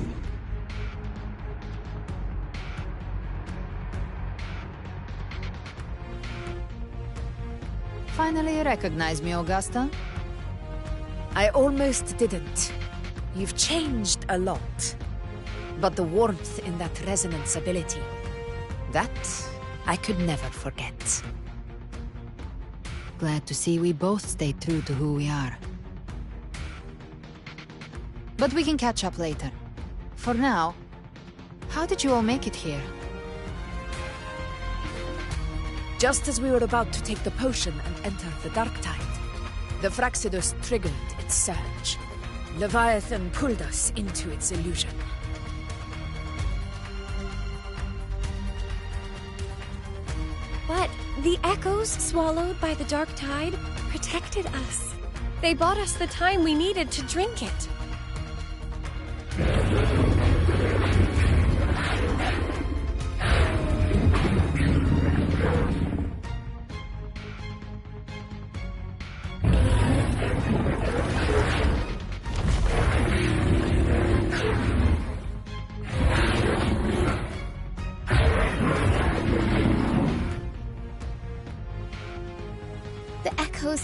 Finally you recognize me, Augusta? I almost didn't. You've changed a lot. But the warmth in that resonance ability, that I could never forget. Glad to see we both stayed true to who we are. But we can catch up later. For now, how did you all make it here? Just as we were about to take the potion and enter the Dark Tide, the Fraxidus triggered its surge. Leviathan pulled us into its illusion. But the echoes swallowed by the Dark Tide protected us. They bought us the time we needed to drink it.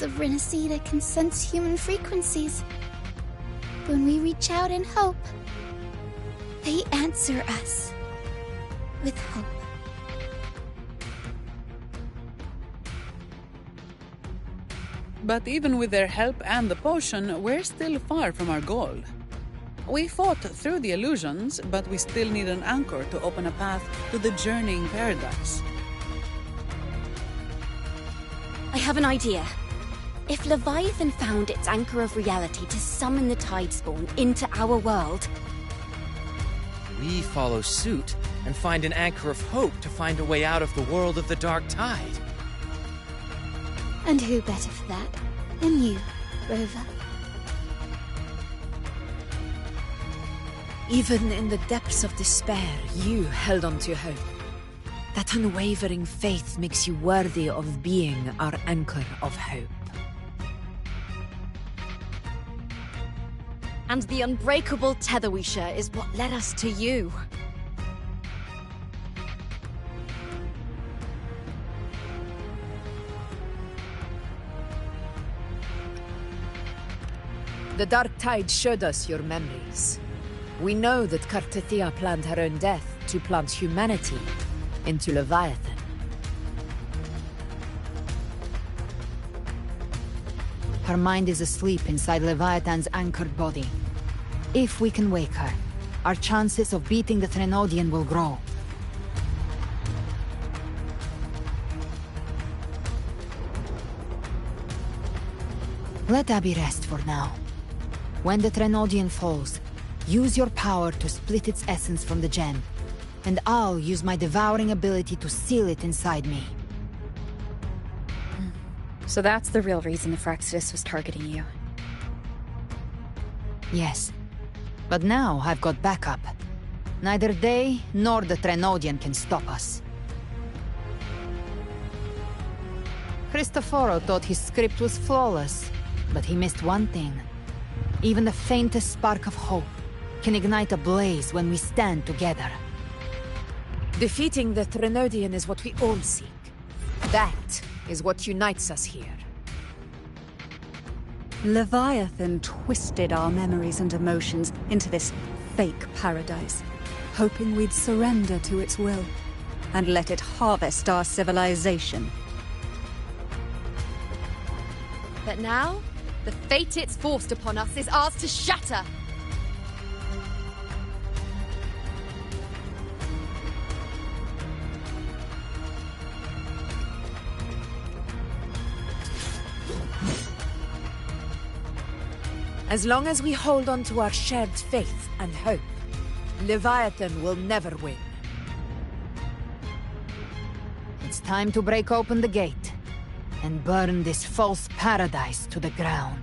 Of Renacida can sense human frequencies. When we reach out in hope, they answer us with hope. But even with their help and the potion, we're still far from our goal. We fought through the illusions, but we still need an anchor to open a path to the journeying paradise. I have an idea. If Leviathan found its anchor of reality to summon the Tidespawn into our world, we follow suit and find an anchor of hope to find a way out of the world of the Dark Tide. And who better for that than you, Rover? Even in the depths of despair, you held on to hope. That unwavering faith makes you worthy of being our anchor of hope. and the unbreakable tether we share is what led us to you. The Dark Tide showed us your memories. We know that Kartithia planned her own death to plant humanity into Leviathan. Her mind is asleep inside Leviathan's anchored body. If we can wake her, our chances of beating the Threnodian will grow. Let Abby rest for now. When the Threnodian falls, use your power to split its essence from the gem, and I'll use my devouring ability to seal it inside me. So that's the real reason the Fraxidus was targeting you. Yes. But now I've got backup. Neither they nor the Threnodian can stop us. Cristoforo thought his script was flawless, but he missed one thing. Even the faintest spark of hope can ignite a blaze when we stand together. Defeating the Threnodian is what we all seek. That is what unites us here. Leviathan twisted our memories and emotions into this fake paradise, hoping we'd surrender to its will and let it harvest our civilization. But now, the fate it's forced upon us is ours to shatter. As long as we hold on to our shared faith and hope, Leviathan will never win. It's time to break open the gate and burn this false paradise to the ground.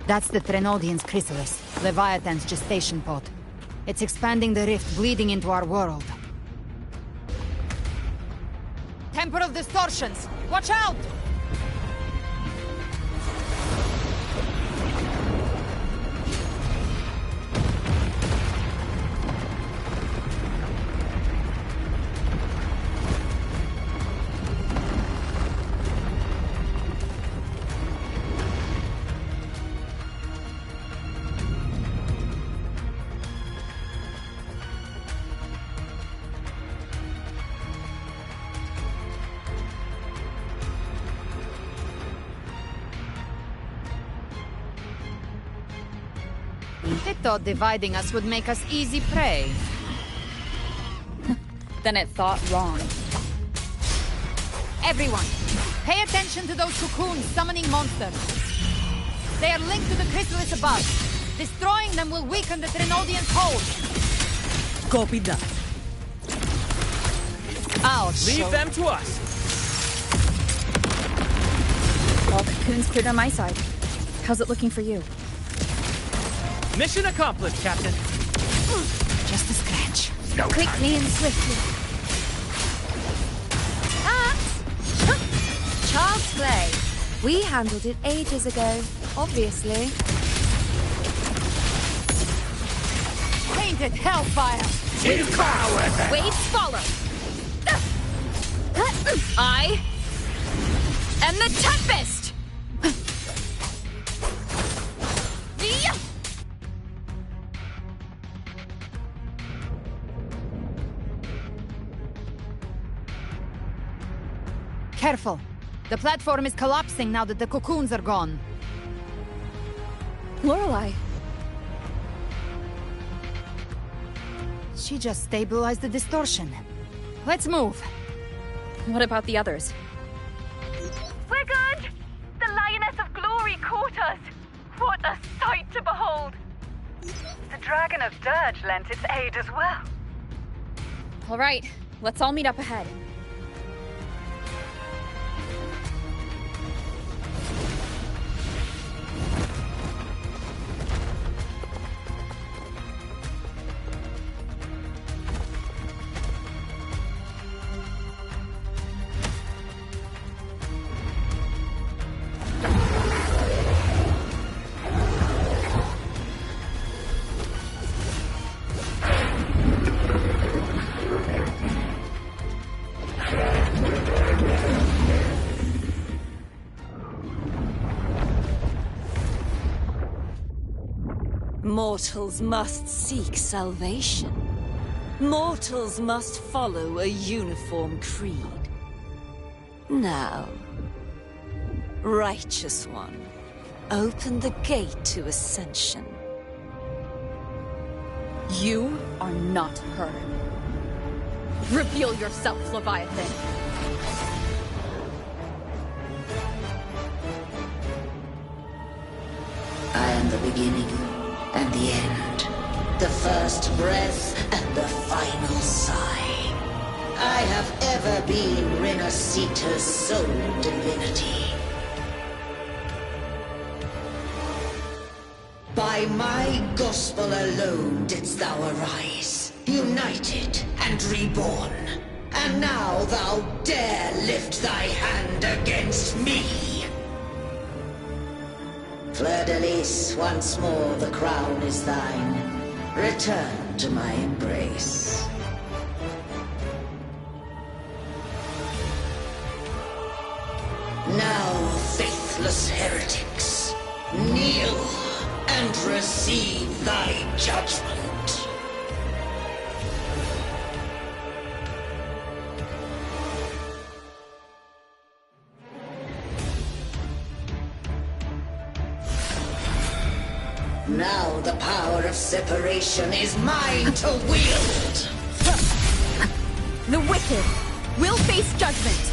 That's the Threnodian's chrysalis, Leviathan's gestation pod. It's expanding the rift, bleeding into our world. Temper of distortions! Watch out! They thought dividing us would make us easy prey. Then it thought wrong. Everyone, pay attention to those cocoons summoning monsters. They are linked to the chrysalis above. Destroying them will weaken the Threnodian's hold. Copy that. Leave them to us. All cocoons cleared on my side. How's it looking for you? Mission accomplished, Captain. Just a scratch. Quickly and swiftly. Child's play. We handled it ages ago, obviously. Painted hellfire! Devour! Waves follow. I am the Tempest! Careful. The platform is collapsing now that the cocoons are gone. Lorelei. She just stabilized the distortion. Let's move. What about the others? We're good! The Lioness of Glory caught us! What a sight to behold! The Dragon of Dirge lent its aid as well. All right, let's all meet up ahead. Mortals must seek salvation. Mortals must follow a uniform creed. Now, Righteous One, open the gate to ascension. You are not her. Reveal yourself, Leviathan. I am the beginning and the end, the first breath and the final sigh. I have ever been Renacita's sole divinity. By my gospel alone didst thou arise, united and reborn. And now thou dare lift thy hand against me! Fleur-de-Lis, once more the crown is thine. Return to my embrace. Now, faithless heretics, kneel and receive thy judgment. Now the power of separation is mine to wield! The wicked will face judgment!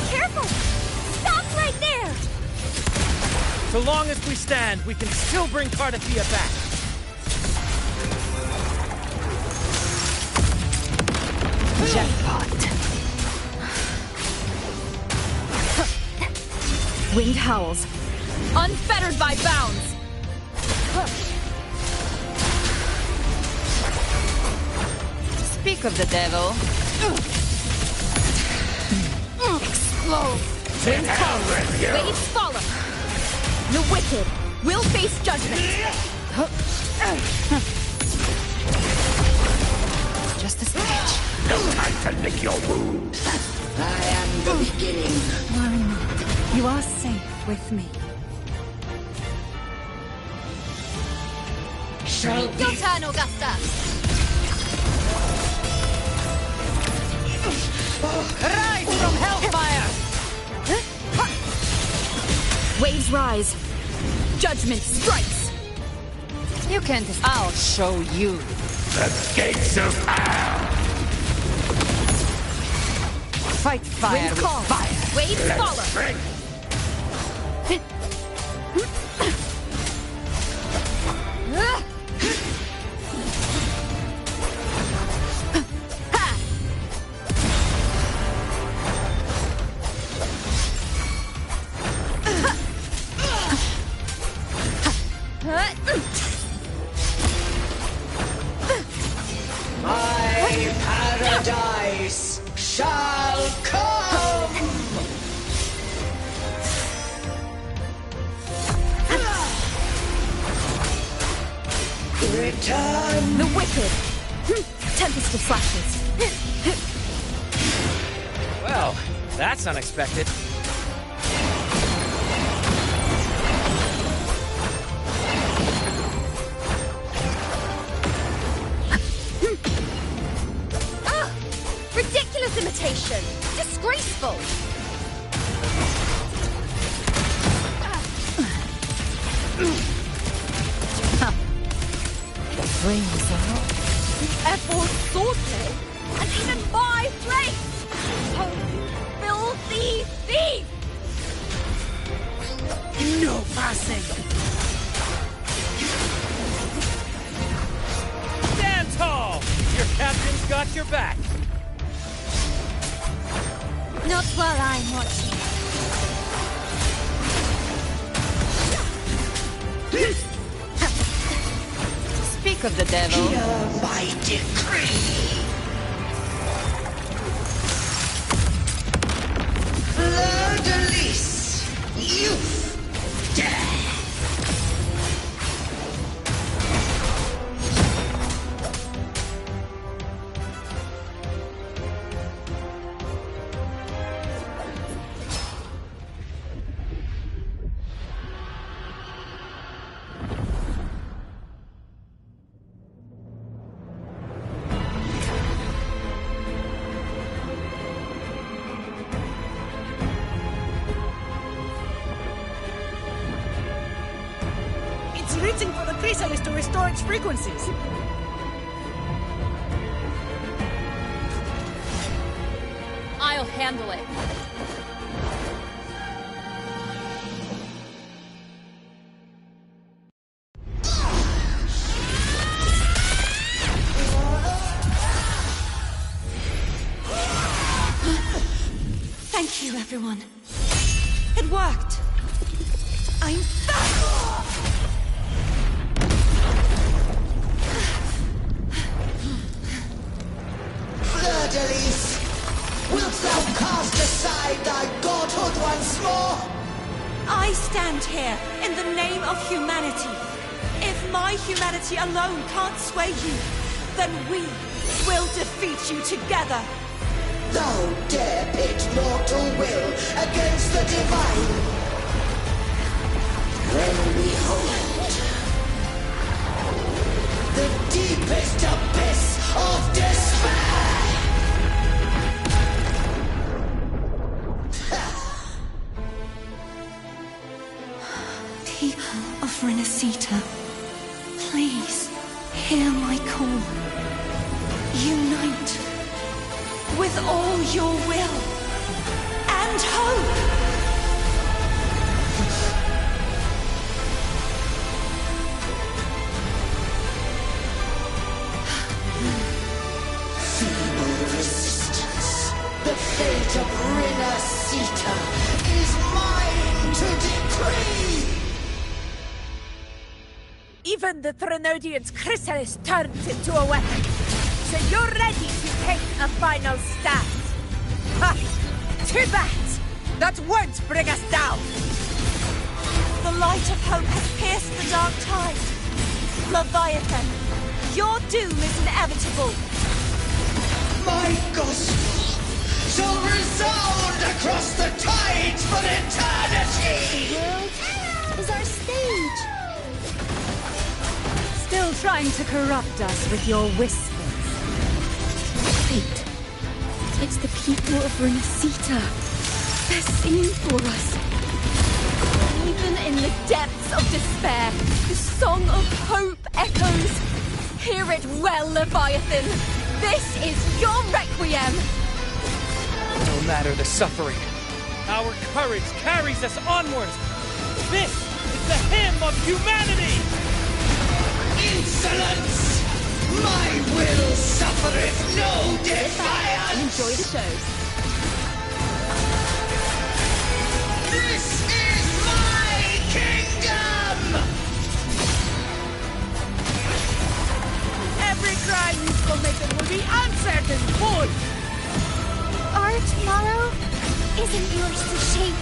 Careful! Stop right there! So long as we stand, we can still bring Cardathia back. Jackpot. Winged howls. Unfettered by bounds! Speak of the devil. Explode! Wind follow! Waves follow! The wicked will face judgment! Just a sketch. No time to lick your wounds. I am the beginning. Worry not. You are safe with me. Shall be... Your turn, Augusta! Rise from hellfire! Waves rise. Judgment strikes. You can't... I'll show you. The gates of hell! Fight fire Wind with calls. fire. Waves Let's follow. drink. My paradise shall come! Return! The wicked. Tempest of slashes. Well, that's unexpected. Ridiculous imitation! Disgraceful! The flames are all... F4 swordplay! And even my place! Oh, filthy thief! No passing! Stand tall! Your captain's got your back! Not while I'm watching. Speak of the devil. Hear my decree! Fleur-de-Lis, youth, death! Waiting for the chrysalis to restore its frequencies. I'll handle it. everyone. It worked. I'm back! Fleur-de-Lis, wilt thou cast aside thy godhood once more? I stand here in the name of humanity. If my humanity alone can't sway you, then we will defeat you together. Thou dare pit mortal will against the divine. Then behold, the deepest abyss of despair! People of Renacita, please hear my call. Unite with all your will and hope. Feeble resistance. The fate of Renacita is mine to decree. Even the Threnodian's chrysalis turns into a weapon. So you're ready to take a final stand. Ha! Too bad! That won't bring us down! The light of hope has pierced the dark tide. Leviathan, your doom is inevitable. My gospel shall resound across the tides for eternity! The world is our stage. Still trying to corrupt us with your whispers. Wait. It's the people of Renacita. They're singing for us. Even in the depths of despair, the song of hope echoes. Hear it well, Leviathan. This is your requiem. No matter the suffering, Our courage carries us onwards. This is the hymn of humanity! Insolence! My will suffereth no defiance! Enjoy the show. This is my kingdom! Every crime you've committed will be answered in full! Our tomorrow isn't yours to shape.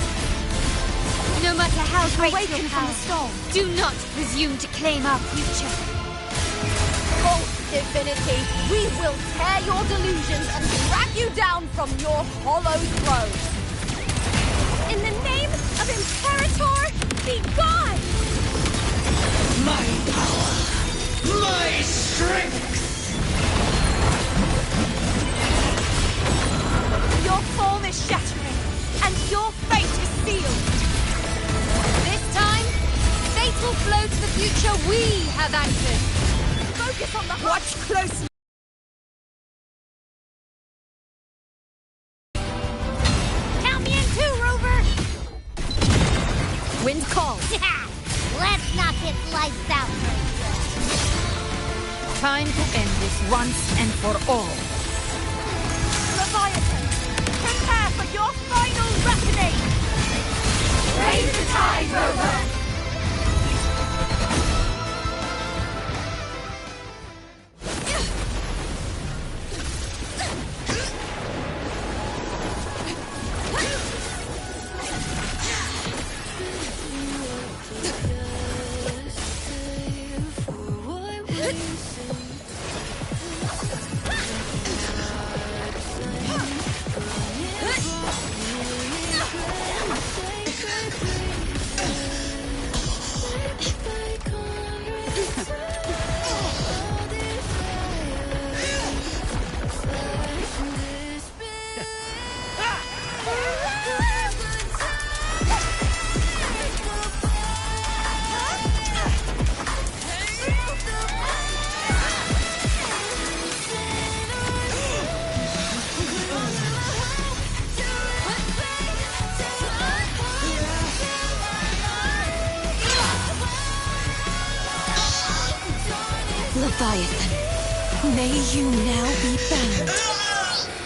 No matter how great Awaken your from power, the storm. do not presume to claim our future. Oh, divinity, we will tear your delusions and drag you down from your hollow throne. In the name of Imperator, be gone! My power! My strength! Your form is shattering, and your fate is sealed. This time, fate will flow to the future we have anchored. Focus on the Watch closely! Count me in too, Rover! Wind calls. Let's knock his lights out. Time to end this once and for all. Leviathan, prepare for your final reckoning! Raise the tide, Rover! Leviathan, may you now be bound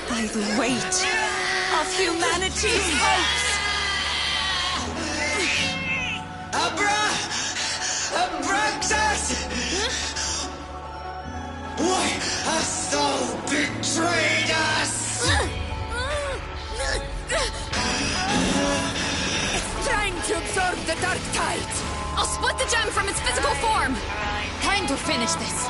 by the weight of humanity's hopes! Abraxas! Why hast thou betrayed us? It's trying to absorb the dark tide! I'll split the gem from its physical form! Time to finish this!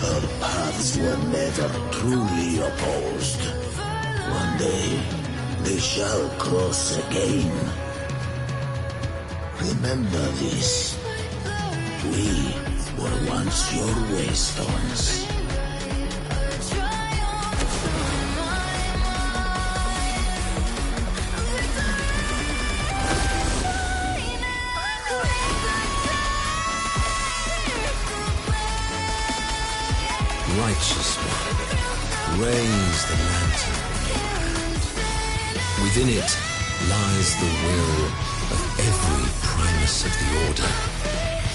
Our paths were never truly opposed. One day, they shall cross again. Remember this. We were once your waystones. Righteous one, raise the lantern. Within it lies the will of every primus of the Order,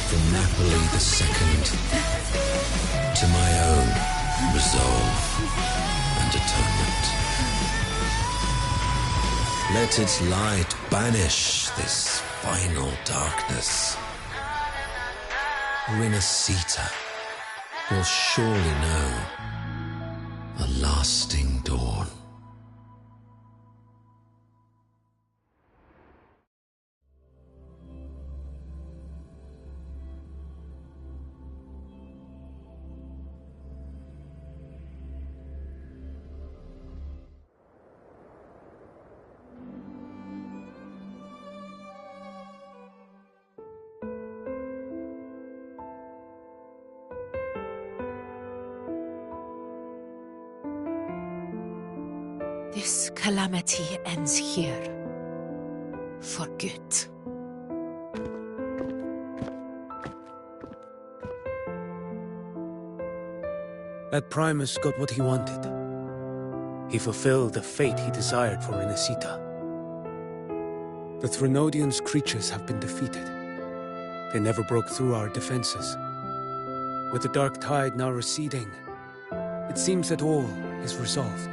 from Napoli II to my own resolve and atonement. Let its light banish this final darkness. Renacita will surely know a lasting dawn. This calamity ends here. For good. That Primus got what he wanted. He fulfilled the fate he desired for Renacita. The Threnodians' creatures have been defeated. They never broke through our defenses. With the dark tide now receding, it seems that all is resolved.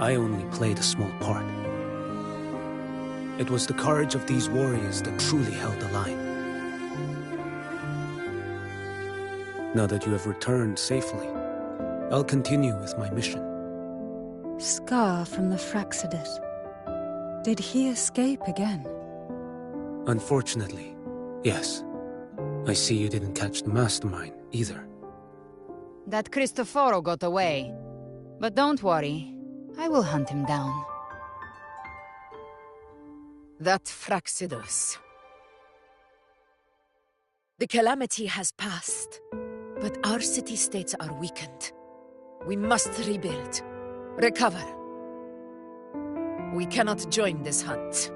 I only played a small part. It was the courage of these warriors that truly held the line. Now that you have returned safely, I'll continue with my mission. Scar from the Fraxidus. Did he escape again? Unfortunately, yes. I see you didn't catch the mastermind, either. That Cristoforo got away. But don't worry, I will hunt him down. That Fraxidus. The calamity has passed, but our city-states are weakened. We must rebuild, recover. We cannot join this hunt.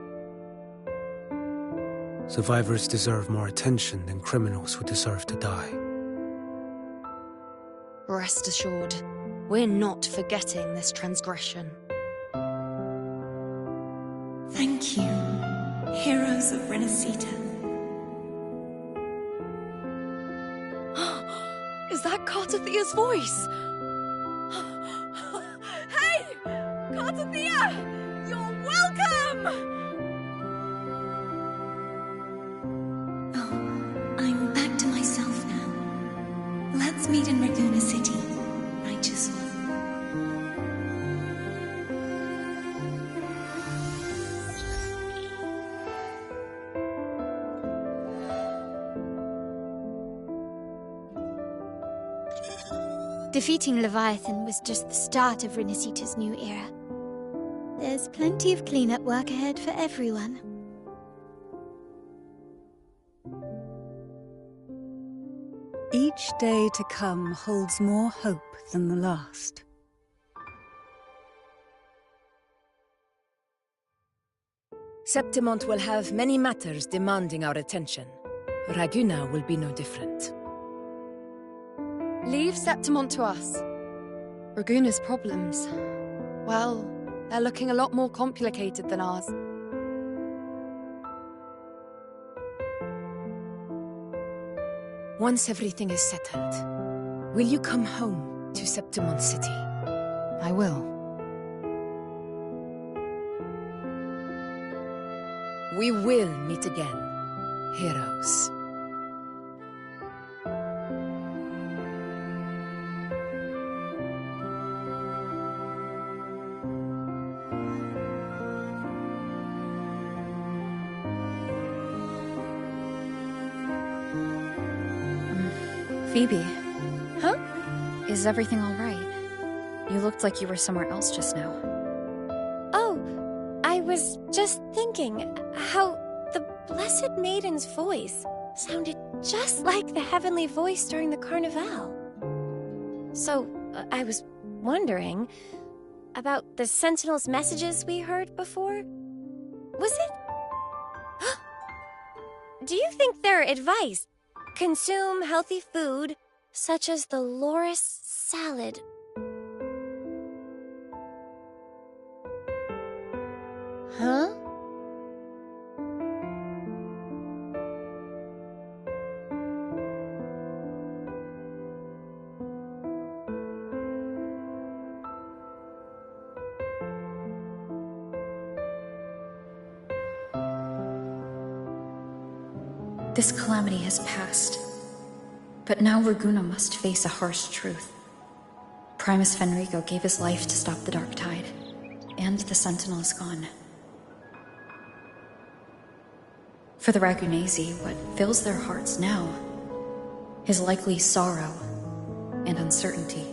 Survivors deserve more attention than criminals who deserve to die. Rest assured, we're not forgetting this transgression. Thank you, heroes of Renacita. Is that Cartathia's voice? Hey! Cartathia! You're welcome! I'm back to myself now. Let's meet in Ragusa City, righteous one. Defeating Leviathan was just the start of Renacita's new era. There's plenty of cleanup work ahead for everyone. Each day to come holds more hope than the last. Septimont will have many matters demanding our attention. Raguna will be no different. Leave Septimont to us. Raguna's problems, well, they're looking a lot more complicated than ours. Once everything is settled, will you come home to Septimont City? I will. We will meet again, heroes. Phoebe. Huh? Is everything all right? You looked like you were somewhere else just now. Oh, I was just thinking how the Blessed Maiden's voice sounded just like the heavenly voice during the Carnival. So, I was wondering about the Sentinel's messages we heard before. Was it? Do you think their advice? Consume healthy food, such as the loris salad. Huh? This calamity has passed, but now Raguna must face a harsh truth. Primus Fenrico gave his life to stop the Dark Tide, and the Sentinel is gone. For the Ragunesi, what fills their hearts now is likely sorrow and uncertainty.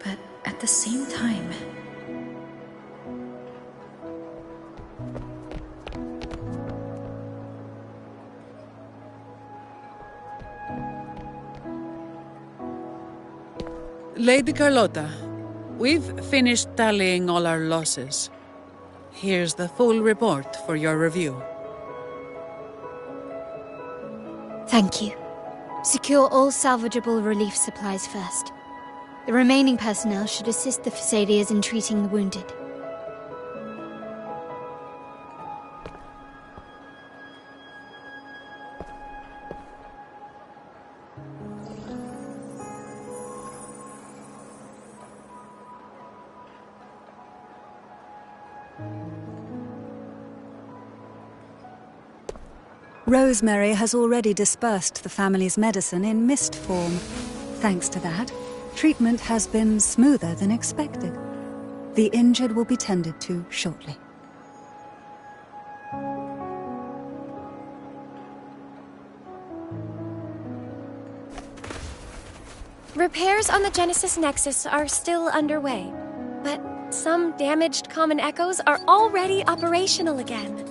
But at the same time, Lady Carlotta, we've finished tallying all our losses. Here's the full report for your review. Thank you. Secure all salvageable relief supplies first. The remaining personnel should assist the Phasaelias in treating the wounded. Rosemary has already dispersed the family's medicine in mist form. Thanks to that, treatment has been smoother than expected. The injured will be tended to shortly. Repairs on the Genesis Nexus are still underway, but some damaged common echoes are already operational again.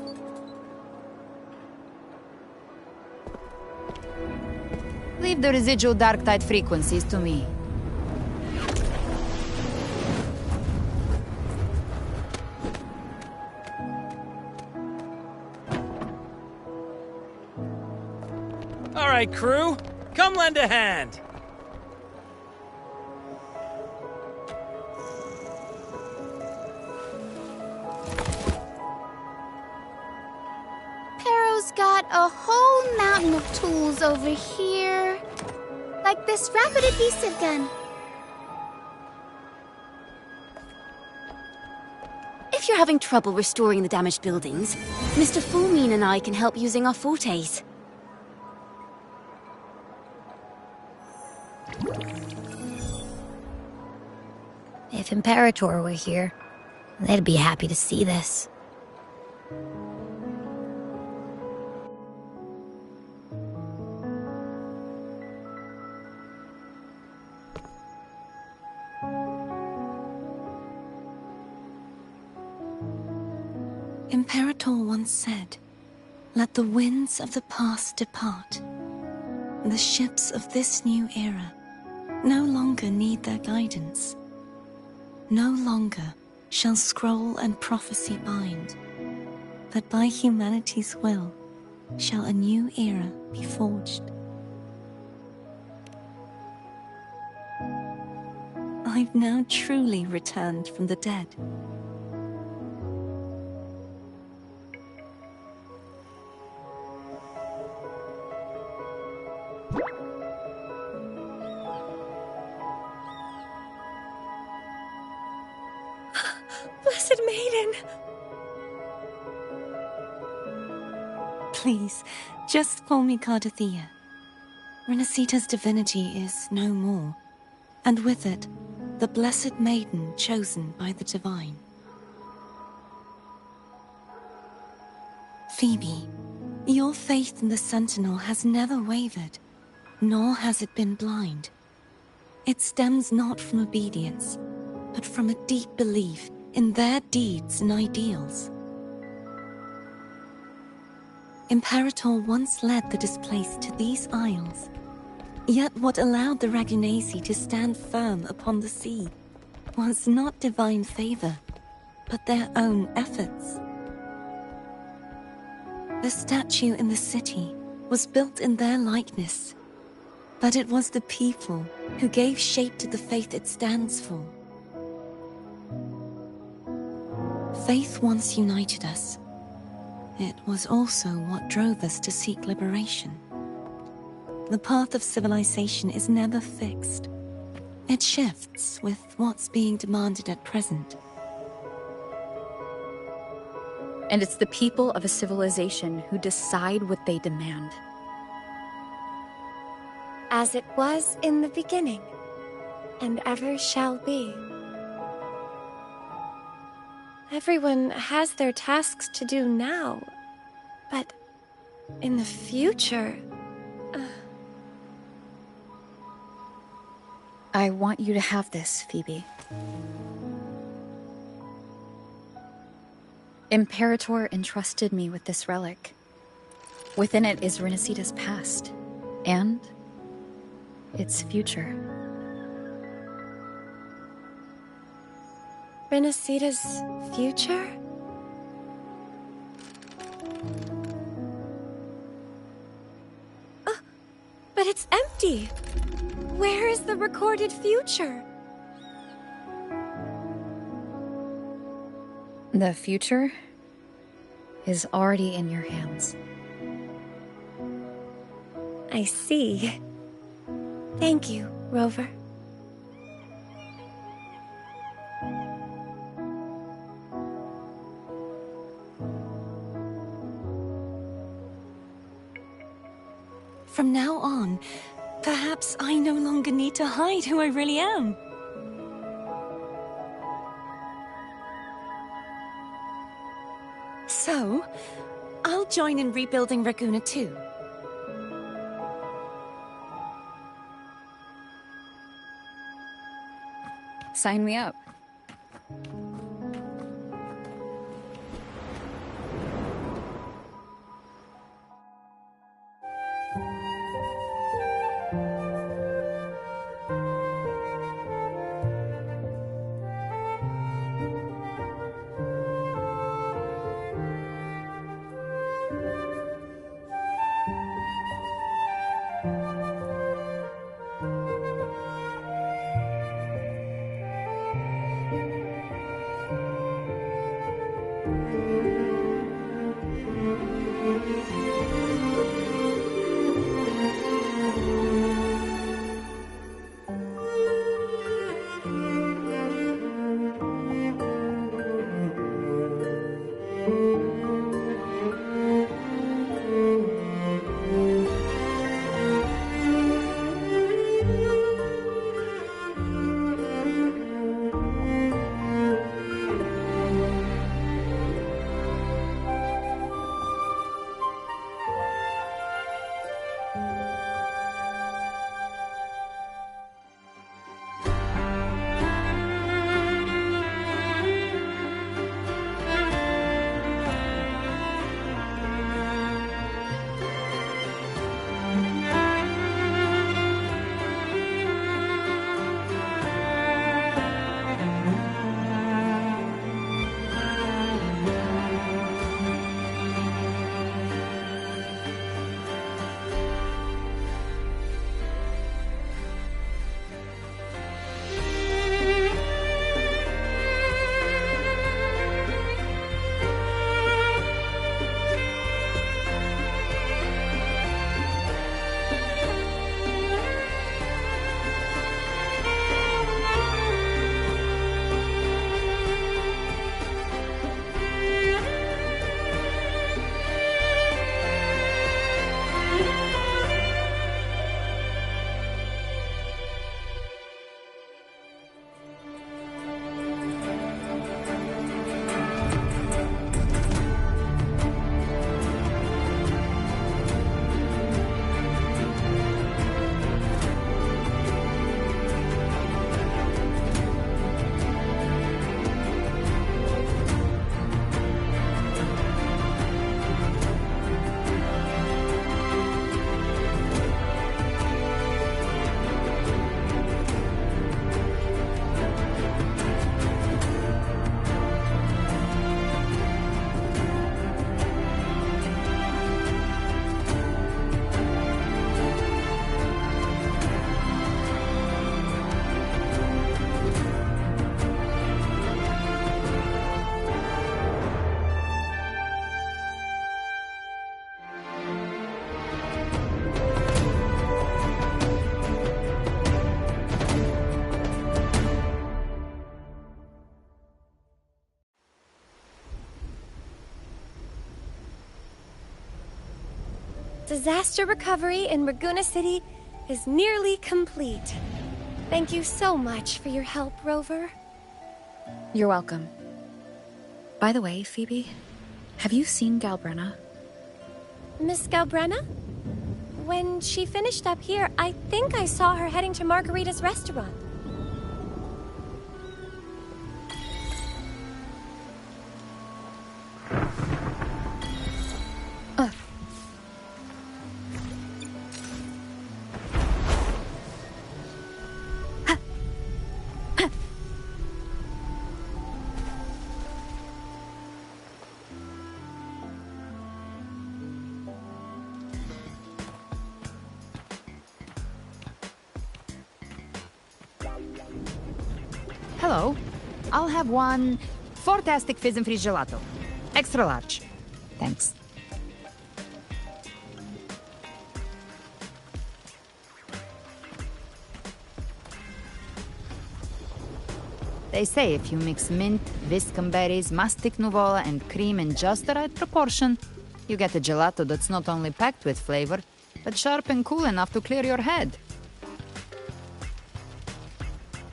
Leave the residual dark tide frequencies to me. All right, crew, come lend a hand. Pero's got a whole mountain of tools over here. Like this rapid adhesive gun. If you're having trouble restoring the damaged buildings, Mr. Fullmean and I can help using our fortes. If Imperator were here, they'd be happy to see this. Imperator once said, "Let the winds of the past depart. The ships of this new era no longer need their guidance. No longer shall scroll and prophecy bind, but by humanity's will shall a new era be forged." I've now truly returned from the dead. Blessed Maiden! Please, just call me Cardathea. Renacita's divinity is no more, and with it, the Blessed Maiden chosen by the Divine. Phoebe, your faith in the Sentinel has never wavered, nor has it been blind. It stems not from obedience, but from a deep belief in their deeds and ideals. Imperator once led the displaced to these isles, yet what allowed the Ragunasi to stand firm upon the sea was not divine favor, but their own efforts. The statue in the city was built in their likeness, but it was the people who gave shape to the faith it stands for. Faith once united us. It was also what drove us to seek liberation. The path of civilization is never fixed. It shifts with what's being demanded at present. And it's the people of a civilization who decide what they demand. As it was in the beginning, and ever shall be. Everyone has their tasks to do now, but in the future... I want you to have this, Phoebe. Imperator entrusted me with this relic. Within it is Renacita's past, and its future. Renacita's future? But it's empty! Where is the recorded future? The future is already in your hands. I see. Thank you, Rover. From now on, perhaps I no longer need to hide who I really am. So, I'll join in rebuilding Raguna too. Sign me up. Disaster recovery in Raguna City is nearly complete. Thank you so much for your help, Rover. You're welcome. By the way, Phoebe, have you seen Galbrenna? Miss Galbrenna? When she finished up here, I think I saw her heading to Margarita's restaurant. Hello. I'll have one fantastic fizz and freeze gelato. Extra large. Thanks. They say if you mix mint, viscum berries, mastic nuvola, and cream in just the right proportion, you get a gelato that's not only packed with flavor, but sharp and cool enough to clear your head.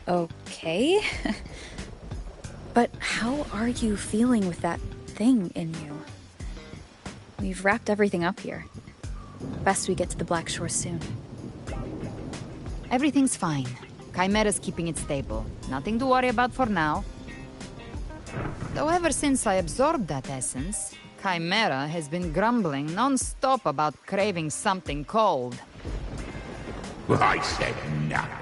Okay. But how are you feeling with that thing in you? We've wrapped everything up here. Best we get to the Black Shore soon. Everything's fine. Chimera's keeping it stable. Nothing to worry about for now. Though ever since I absorbed that essence, Chimera has been grumbling non-stop about craving something cold. I said nothing.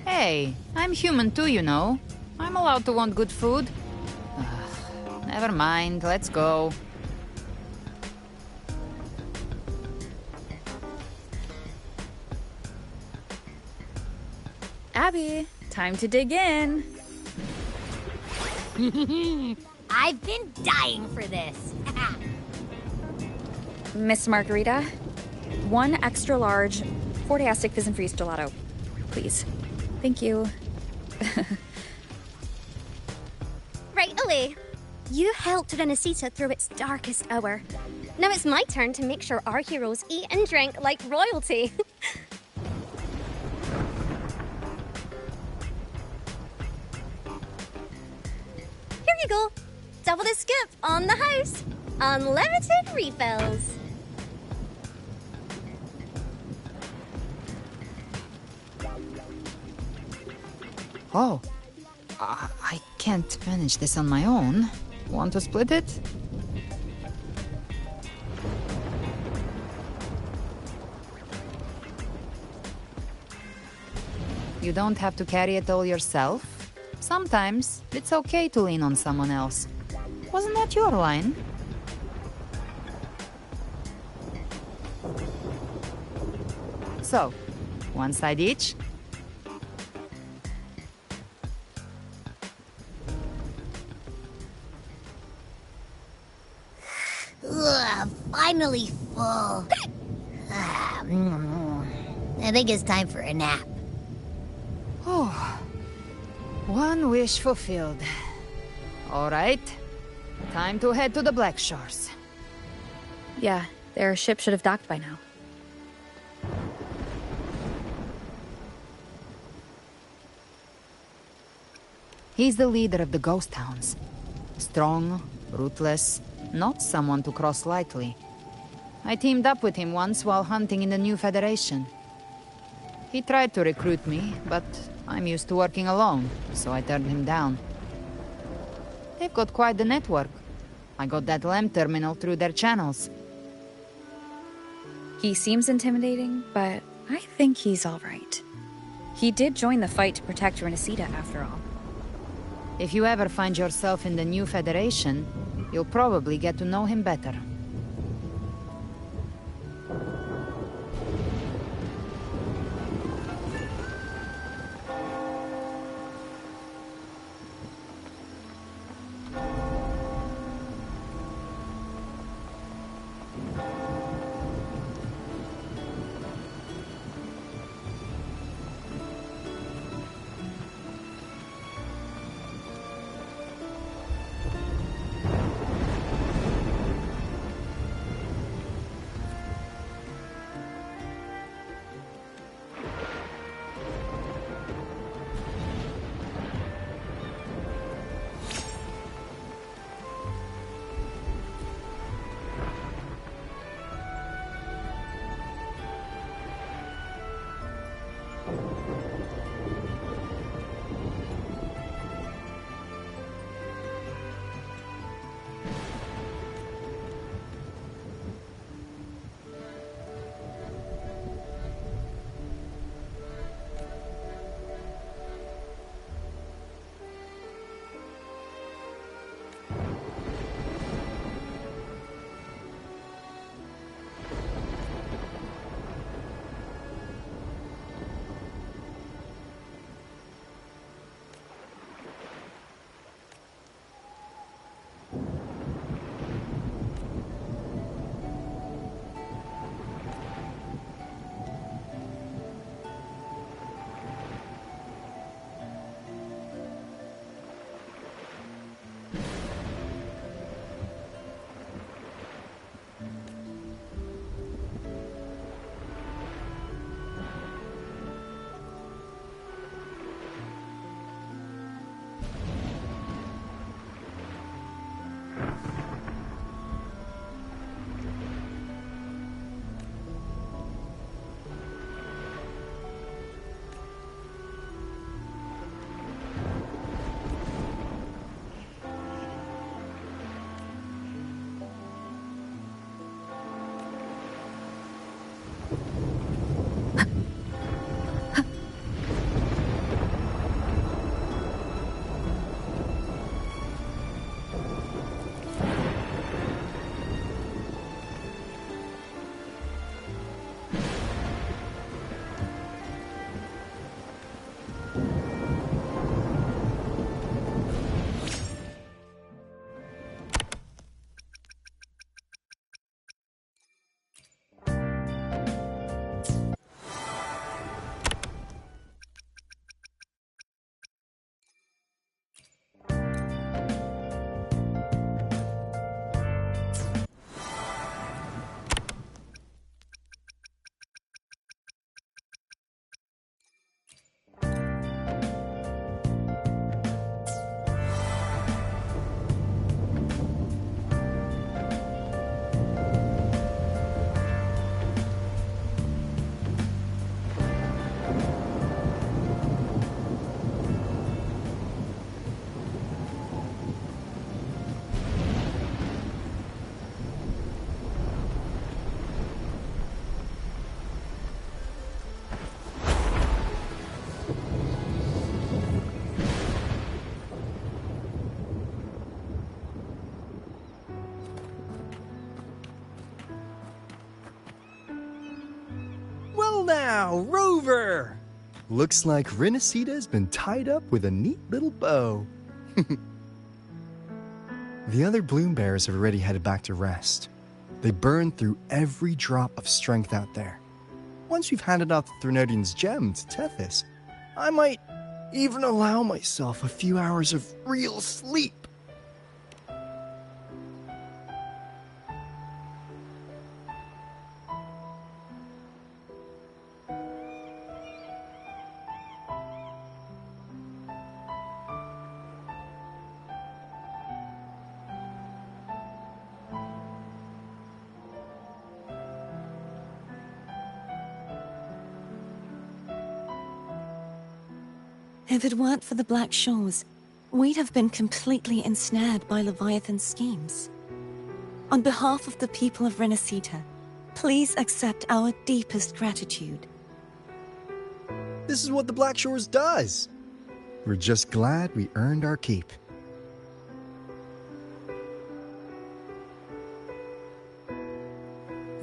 Hey, I'm human too, you know. I'm allowed to want good food. Ugh, never mind, let's go. Abby, time to dig in. I've been dying for this. Miss Margarita, one extra large Fortiastic Fizz and Freeze gelato, please. Thank you. Right away. You helped Renesita through its darkest hour. Now it's my turn to make sure our heroes eat and drink like royalty. Here you go. Double the scoop on the house. Unlimited refills. Oh, I can't manage this on my own. Want to split it? You don't have to carry it all yourself. Sometimes it's okay to lean on someone else. Wasn't that your line? So, one side each? Ugh, finally full. I think it's time for a nap. Oh, one wish fulfilled. All right, time to head to the Black Shores. Yeah, their ship should have docked by now. He's the leader of the Ghost Hounds. Strong, ruthless, not someone to cross lightly. I teamed up with him once while hunting in the New Federation. He tried to recruit me, but I'm used to working alone, so I turned him down. They've got quite the network. I got that LEM terminal through their channels. He seems intimidating, but I think he's all right. He did join the fight to protect Renesita, after all. If you ever find yourself in the New Federation, you'll probably get to know him better. now, Rover! Looks like Renacita's been tied up with a neat little bow. The other bloom bearers have already headed back to rest. They burned through every drop of strength out there. Once we've handed out the Threnodian's gem to Tethys, I might even allow myself a few hours of real sleep. If it weren't for the Black Shores, we'd have been completely ensnared by Leviathan's schemes. On behalf of the people of Renacita, please accept our deepest gratitude. This is what the Black Shores does. We're just glad we earned our keep.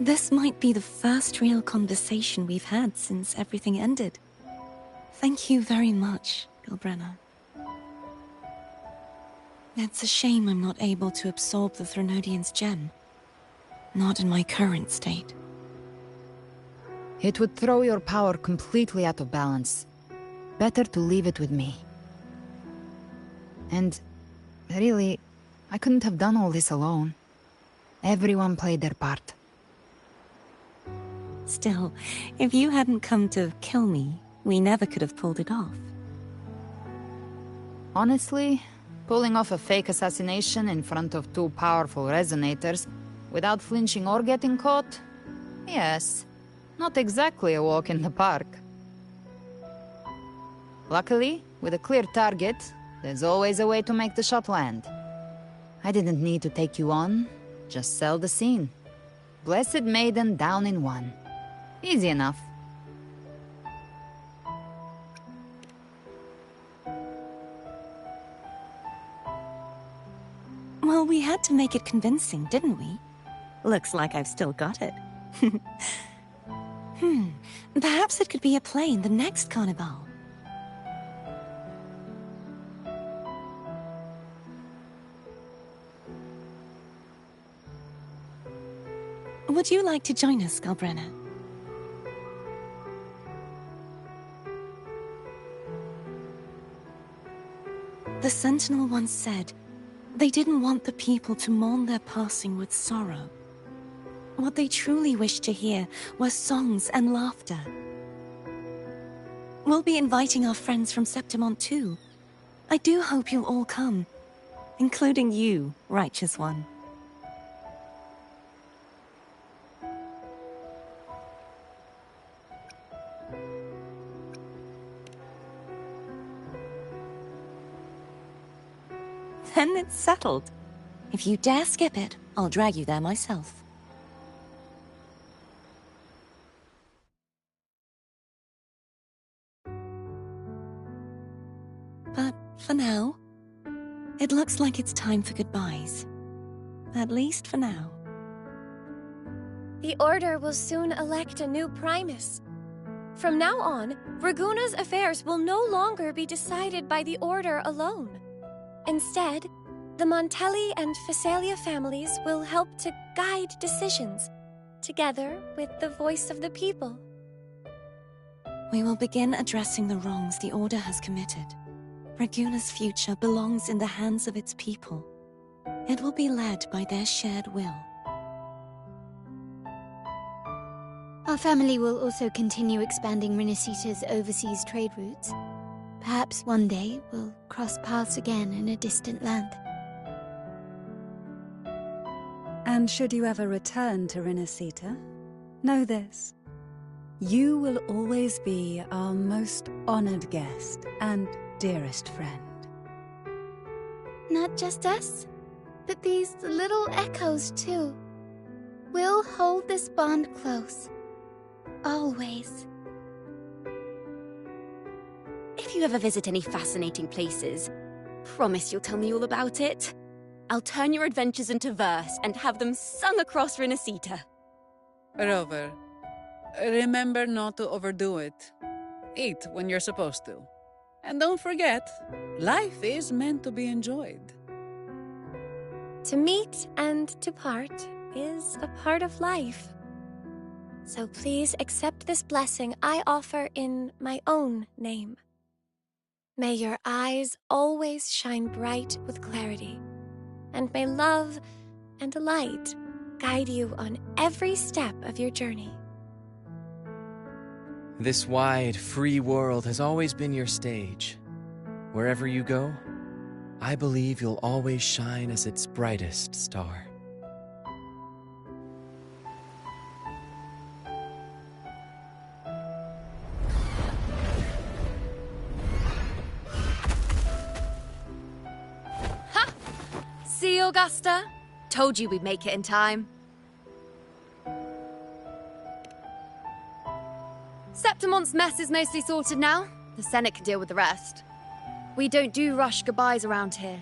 This might be the first real conversation we've had since everything ended. Thank you very much, Gilbrenna. It's a shame I'm not able to absorb the Threnodian's gem. Not in my current state. It would throw your power completely out of balance. Better to leave it with me. And, really, I couldn't have done all this alone. Everyone played their part. Still, if you hadn't come to kill me, we never could have pulled it off. Honestly, pulling off a fake assassination in front of two powerful resonators, without flinching or getting caught? Yes. Not exactly a walk in the park. Luckily, with a clear target, there's always a way to make the shot land. I didn't need to take you on, just sell the scene. Blessed Maiden down in one. Easy enough. Well, we had to make it convincing, didn't we? Looks like I've still got it. Perhaps it could be a play in the next carnival. Would you like to join us, Gilbrenna? The Sentinel once said, they didn't want the people to mourn their passing with sorrow. What they truly wished to hear were songs and laughter. We'll be inviting our friends from Septimont too. I do hope you'll all come, including you, Righteous One. Then it's settled. If you dare skip it, I'll drag you there myself. But for now, it looks like it's time for goodbyes. At least for now. The Order will soon elect a new Primus. From now on, Raguna's affairs will no longer be decided by the Order alone. Instead, the Montelli and Phasalia families will help to guide decisions, together with the voice of the people. We will begin addressing the wrongs the Order has committed. Raguna's future belongs in the hands of its people. It will be led by their shared will. Our family will also continue expanding Renacita's overseas trade routes. Perhaps one day we'll cross paths again in a distant land. And should you ever return to Renacita, know this. You will always be our most honored guest and dearest friend. Not just us, but these little echoes too. We'll hold this bond close. Always. If you ever visit any fascinating places, promise you'll tell me all about it. I'll turn your adventures into verse and have them sung across Renacita. Rover, Remember not to overdo it. Eat when you're supposed to. And don't forget, life is meant to be enjoyed. To meet and to part is a part of life. So please accept this blessing I offer in my own name. May your eyes always shine bright with clarity, and may love and light guide you on every step of your journey. This wide, free world has always been your stage. Wherever you go, I believe you'll always shine as its brightest star. See, Augusta? Told you we'd make it in time. Septimont's mess is mostly sorted now. The Senate can deal with the rest. We don't do rush goodbyes around here.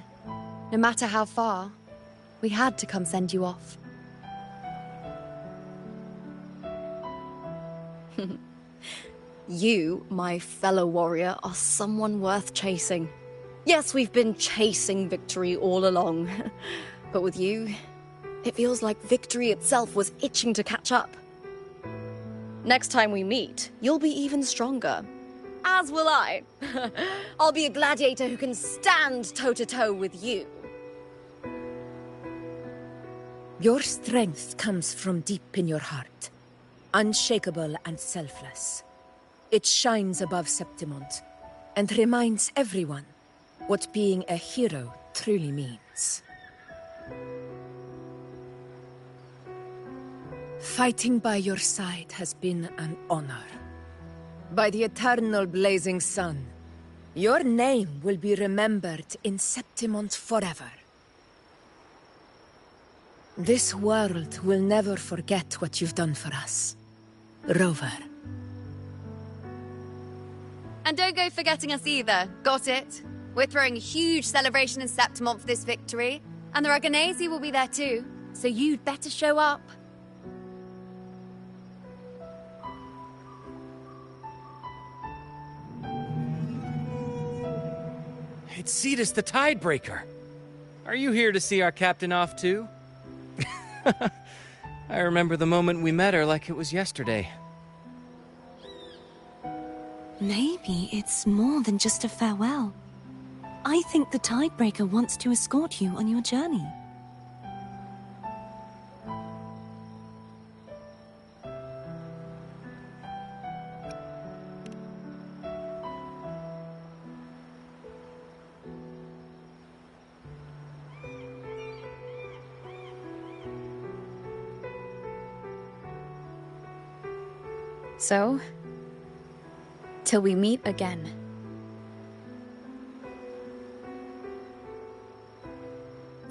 No matter how far, we had to come send you off. You, my fellow warrior, are someone worth chasing. Yes, we've been chasing victory all along. But with you, it feels like victory itself was itching to catch up. Next time we meet, you'll be even stronger. As will I. I'll be a gladiator who can stand toe-to-toe with you. Your strength comes from deep in your heart, unshakable and selfless. It shines above Septimont and reminds everyone what being a hero truly means. Fighting by your side has been an honor. By the eternal blazing sun, your name will be remembered in Septimont forever. This world will never forget what you've done for us, Rover. And don't go forgetting us either, got it? We're throwing a huge celebration in Septimont for this victory, and the Raganesi will be there too, so you'd better show up. It's Cetus the Tidebreaker. Are you here to see our captain off too? I remember the moment we met her like it was yesterday. Maybe it's more than just a farewell. I think the Tidebreaker wants to escort you on your journey. So, till we meet again.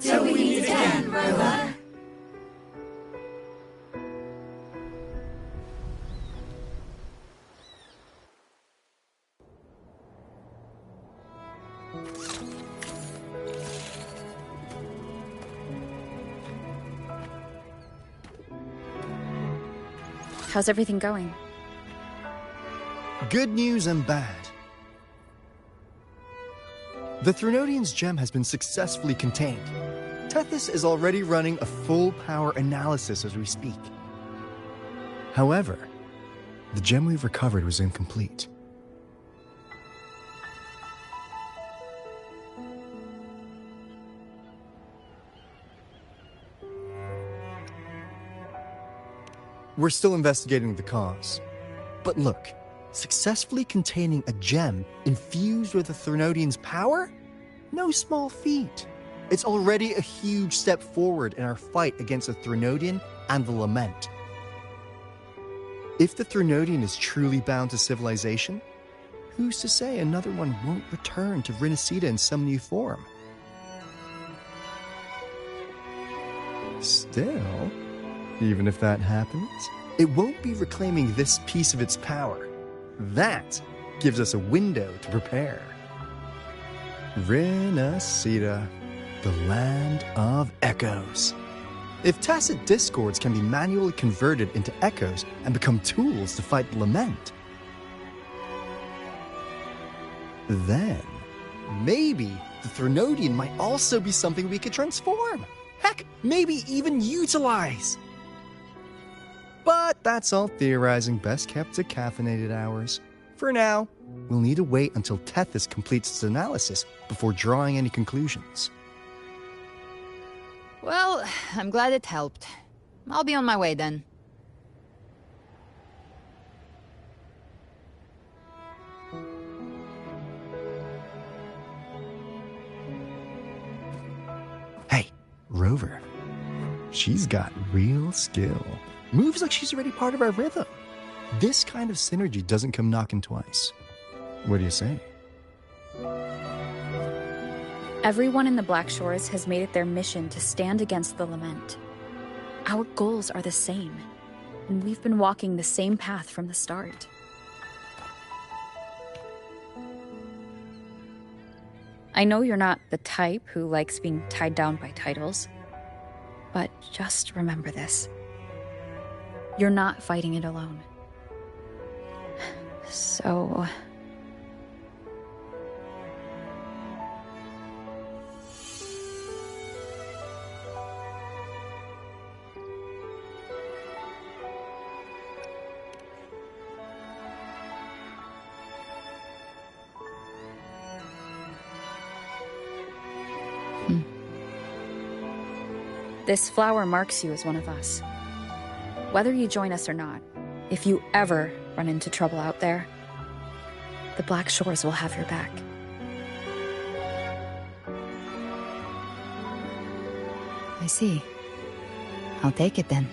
Till we meet again, Rover. How's everything going? Good news and bad. The Threnodian's gem has been successfully contained. Tethys is already running a full power analysis as we speak. However, the gem we've recovered was incomplete. We're still investigating the cause. But look, successfully containing a gem infused with the Threnodian's power? No small feat. It's already a huge step forward in our fight against the Threnodian and the Lament. If the Threnodian is truly bound to civilization, who's to say another one won't return to Rinascita in some new form? Still, even if that happens, it won't be reclaiming this piece of its power. That gives us a window to prepare. Rinascita, the land of echoes. If tacit discords can be manually converted into echoes and become tools to fight the lament, then maybe the Threnodian might also be something we could transform. Heck, maybe even utilize. But that's all theorizing best kept to caffeinated hours. For now, we'll need to wait until Tethys completes its analysis before drawing any conclusions. Well, I'm glad it helped. I'll be on my way then. Hey, Rover. She's got real skill. Moves like she's already part of our rhythm. This kind of synergy doesn't come knocking twice. What do you say? Everyone in the Black Shores has made it their mission to stand against the lament. Our goals are the same, and we've been walking the same path from the start. I know you're not the type who likes being tied down by titles, but just remember this. You're not fighting it alone. So... This flower marks you as one of us. Whether you join us or not, if you ever run into trouble out there, the Black Shores will have your back. I see. I'll take it then.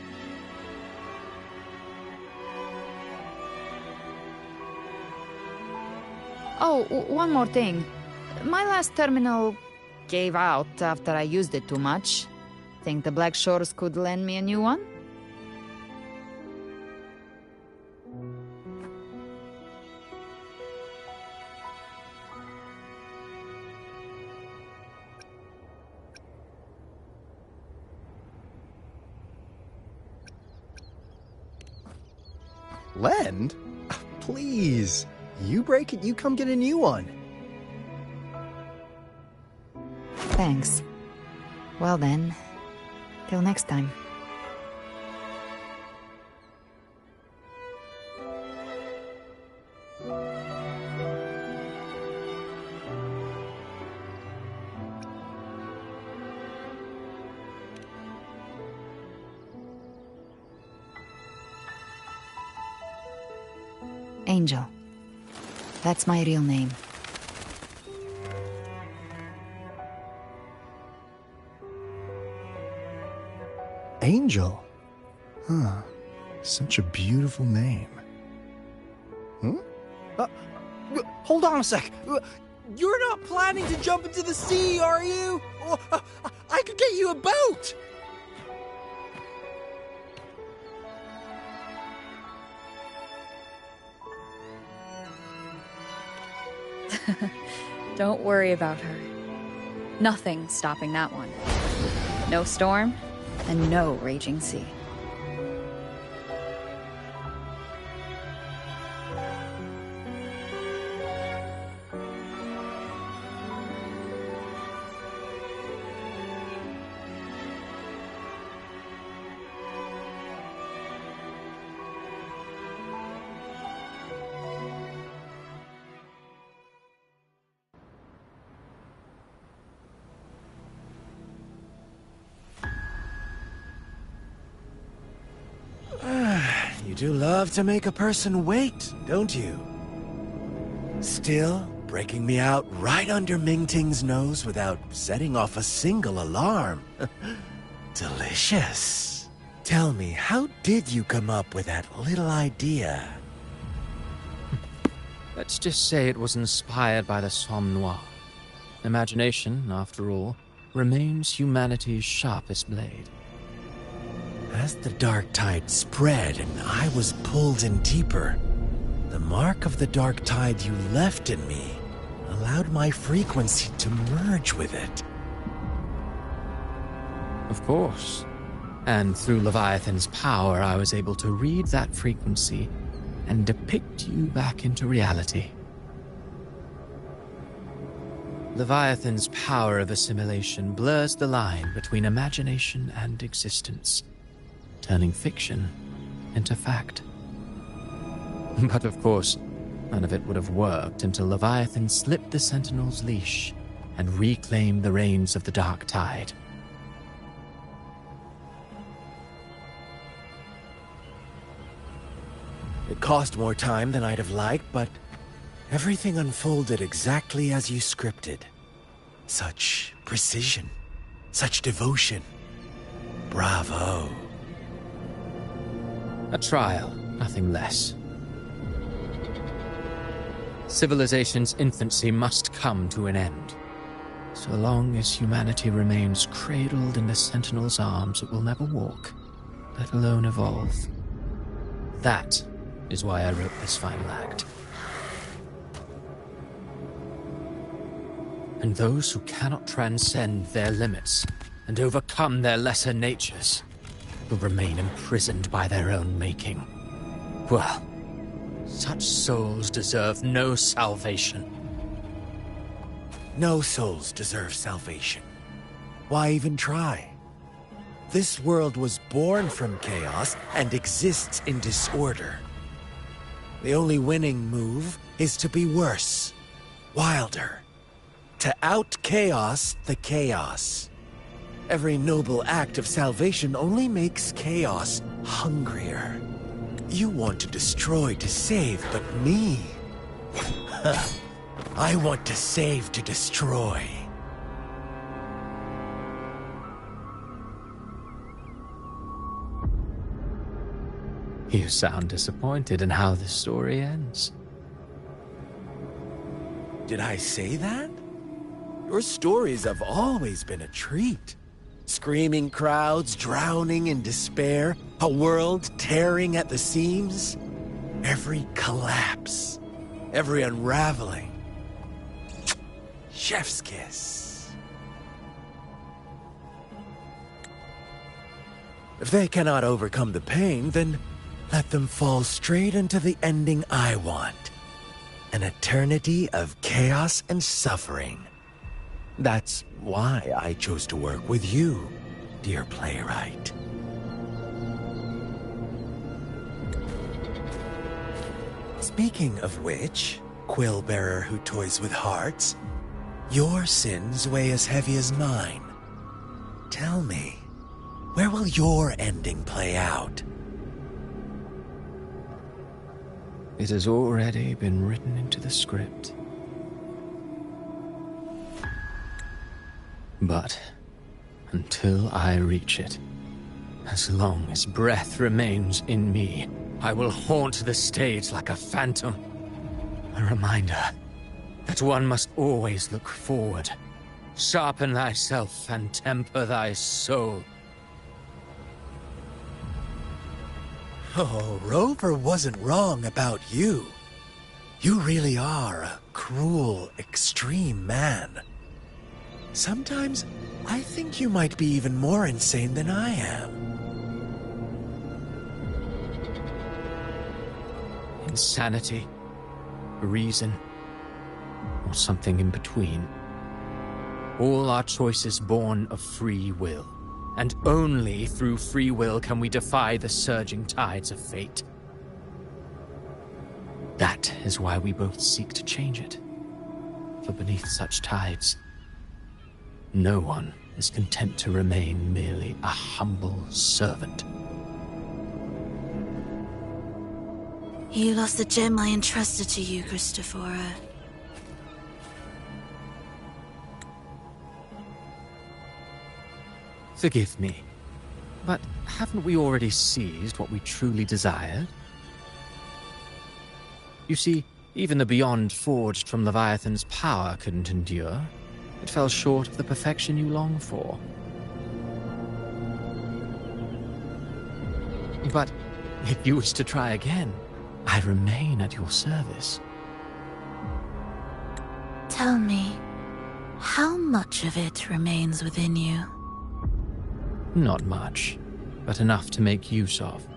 Oh, one more thing. My last terminal gave out after I used it too much. Think the Black Shores could lend me a new one? Lend? Please. You break it, you come get a new one. Thanks. Well then, till next time. Angel. That's my real name. Angel? Huh. Such a beautiful name. Hold on a sec. You're not planning to jump into the sea, are you? I could get you a boat! Don't worry about her. Nothing's stopping that one. No storm, and no raging sea. You do love to make a person wait, don't you? Still, breaking me out right under Mingting's nose without setting off a single alarm. Delicious. Tell me, how did you come up with that little idea? Let's just say it was inspired by the Somme Noire. Imagination, after all, remains humanity's sharpest blade. As the dark tide spread and I was pulled in deeper, the mark of the dark tide you left in me allowed my frequency to merge with it. Of course. And through Leviathan's power, I was able to read that frequency and depict you back into reality. Leviathan's power of assimilation blurs the line between imagination and existence, turning fiction into fact. But of course, none of it would have worked until Leviathan slipped the Sentinel's leash and reclaimed the reins of the Dark Tide. It cost more time than I'd have liked, but everything unfolded exactly as you scripted. Such precision, such devotion. Bravo. A trial, nothing less. Civilization's infancy must come to an end. So long as humanity remains cradled in the Sentinel's arms, it will never walk, let alone evolve. That is why I wrote this final act. And those who cannot transcend their limits and overcome their lesser natures will remain imprisoned by their own making. Well, such souls deserve no salvation. No souls deserve salvation. Why even try? This world was born from chaos and exists in disorder. The only winning move is to be worse, wilder, to out-chaos the chaos. Every noble act of salvation only makes chaos hungrier. You want to destroy to save, but me? I want to save to destroy. You sound disappointed in how this story ends. Did I say that? Your stories have always been a treat. Screaming crowds drowning in despair, a world tearing at the seams. Every collapse, every unraveling. Chef's kiss. If they cannot overcome the pain, then let them fall straight into the ending I want. An eternity of chaos and suffering. That's why I chose to work with you, dear playwright. Speaking of which, quill bearer who toys with hearts, your sins weigh as heavy as mine. Tell me, where will your ending play out? It has already been written into the script. But until I reach it, as long as breath remains in me, I will haunt the stage like a phantom. A reminder that one must always look forward. Sharpen thyself and temper thy soul. Oh, Rover wasn't wrong about you. You really are a cruel, extreme man. Sometimes, I think you might be even more insane than I am. Insanity, reason, or something in between. All our choices born of free will. And only through free will can we defy the surging tides of fate. That is why we both seek to change it. For beneath such tides, no one is content to remain merely a humble servant. You lost the gem I entrusted to you, Christopher. Forgive me, but haven't we already seized what we truly desired? You see, even the beyond forged from Leviathan's power couldn't endure. It fell short of the perfection you long for. But if you wish to try again, I remain at your service. Tell me, how much of it remains within you? Not much. but enough to make use of.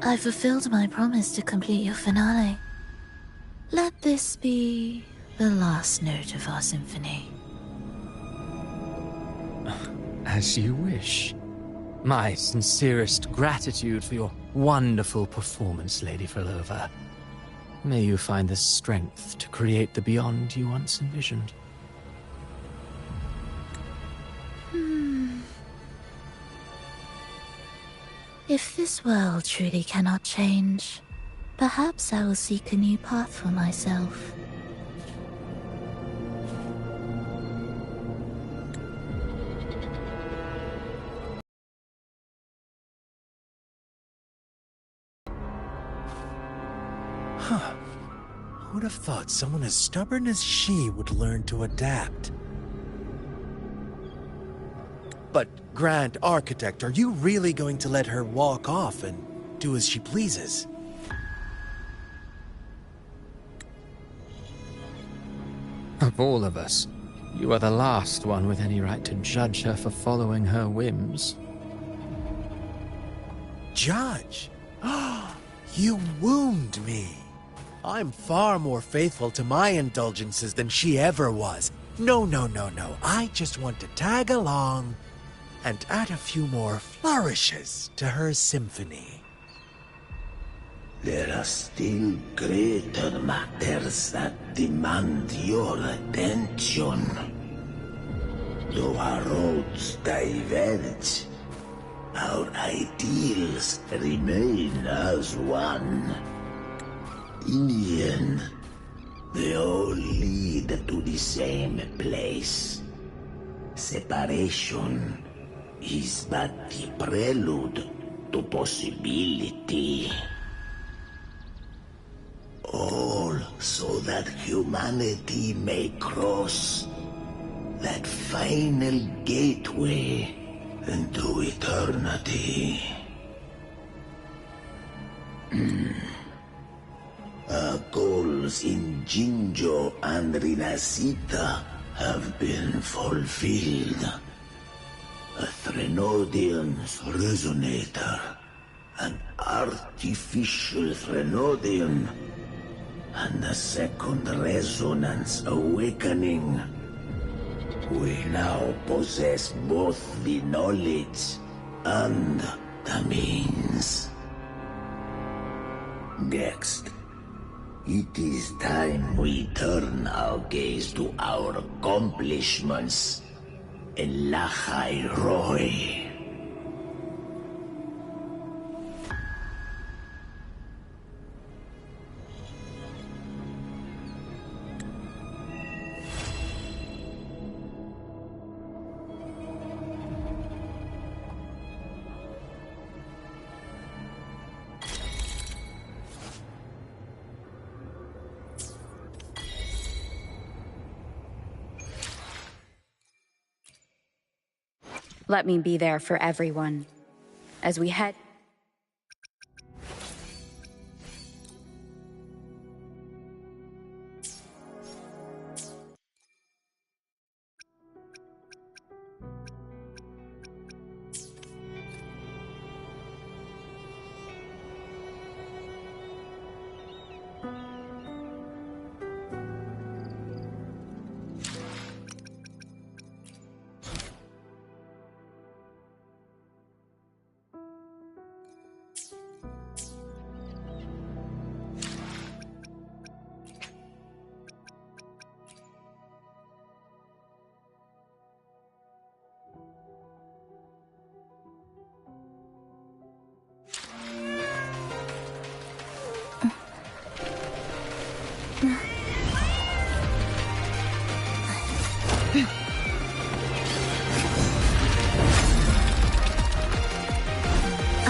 I fulfilled my promise to complete your finale. Let this be the last note of our symphony. As you wish. My sincerest gratitude for your wonderful performance, Lady Frolova. May you find the strength to create the beyond you once envisioned. If this world truly cannot change, perhaps I will seek a new path for myself. Huh. Who'd have thought someone as stubborn as she would learn to adapt? But, Grand Architect, are you really going to let her walk off and do as she pleases? Of all of us, you are the last one with any right to judge her for following her whims. Judge? You wound me. I'm far more faithful to my indulgences than she ever was. No. I just want to tag along and add a few more flourishes to her symphony. There are still greater matters that demand your attention. Though our roads diverge, our ideals remain as one. In the end, they all lead to the same place. Separation is but the prelude to possibility. All so that humanity may cross that final gateway into eternity. Our goals in Jinjo and Rinasita have been fulfilled. A Threnodian's resonator, an artificial Threnodian, and a second resonance awakening. We now possess both the knowledge and the means. Next, it is time we turn our gaze to our accomplishments in Lahai Roy. Let me be there for everyone. As we head...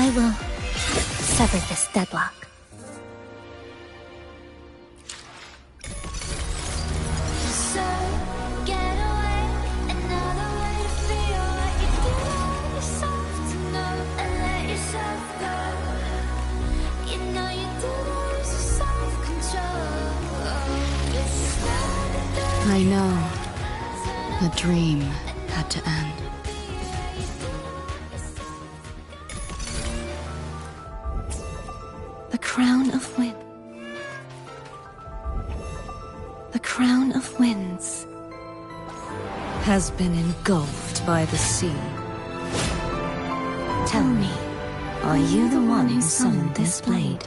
I will sever this deadlock. I know. A dream had to end. The crown of wind. The crown of winds Has been engulfed by the sea. Tell me, are you the one who summoned this blade?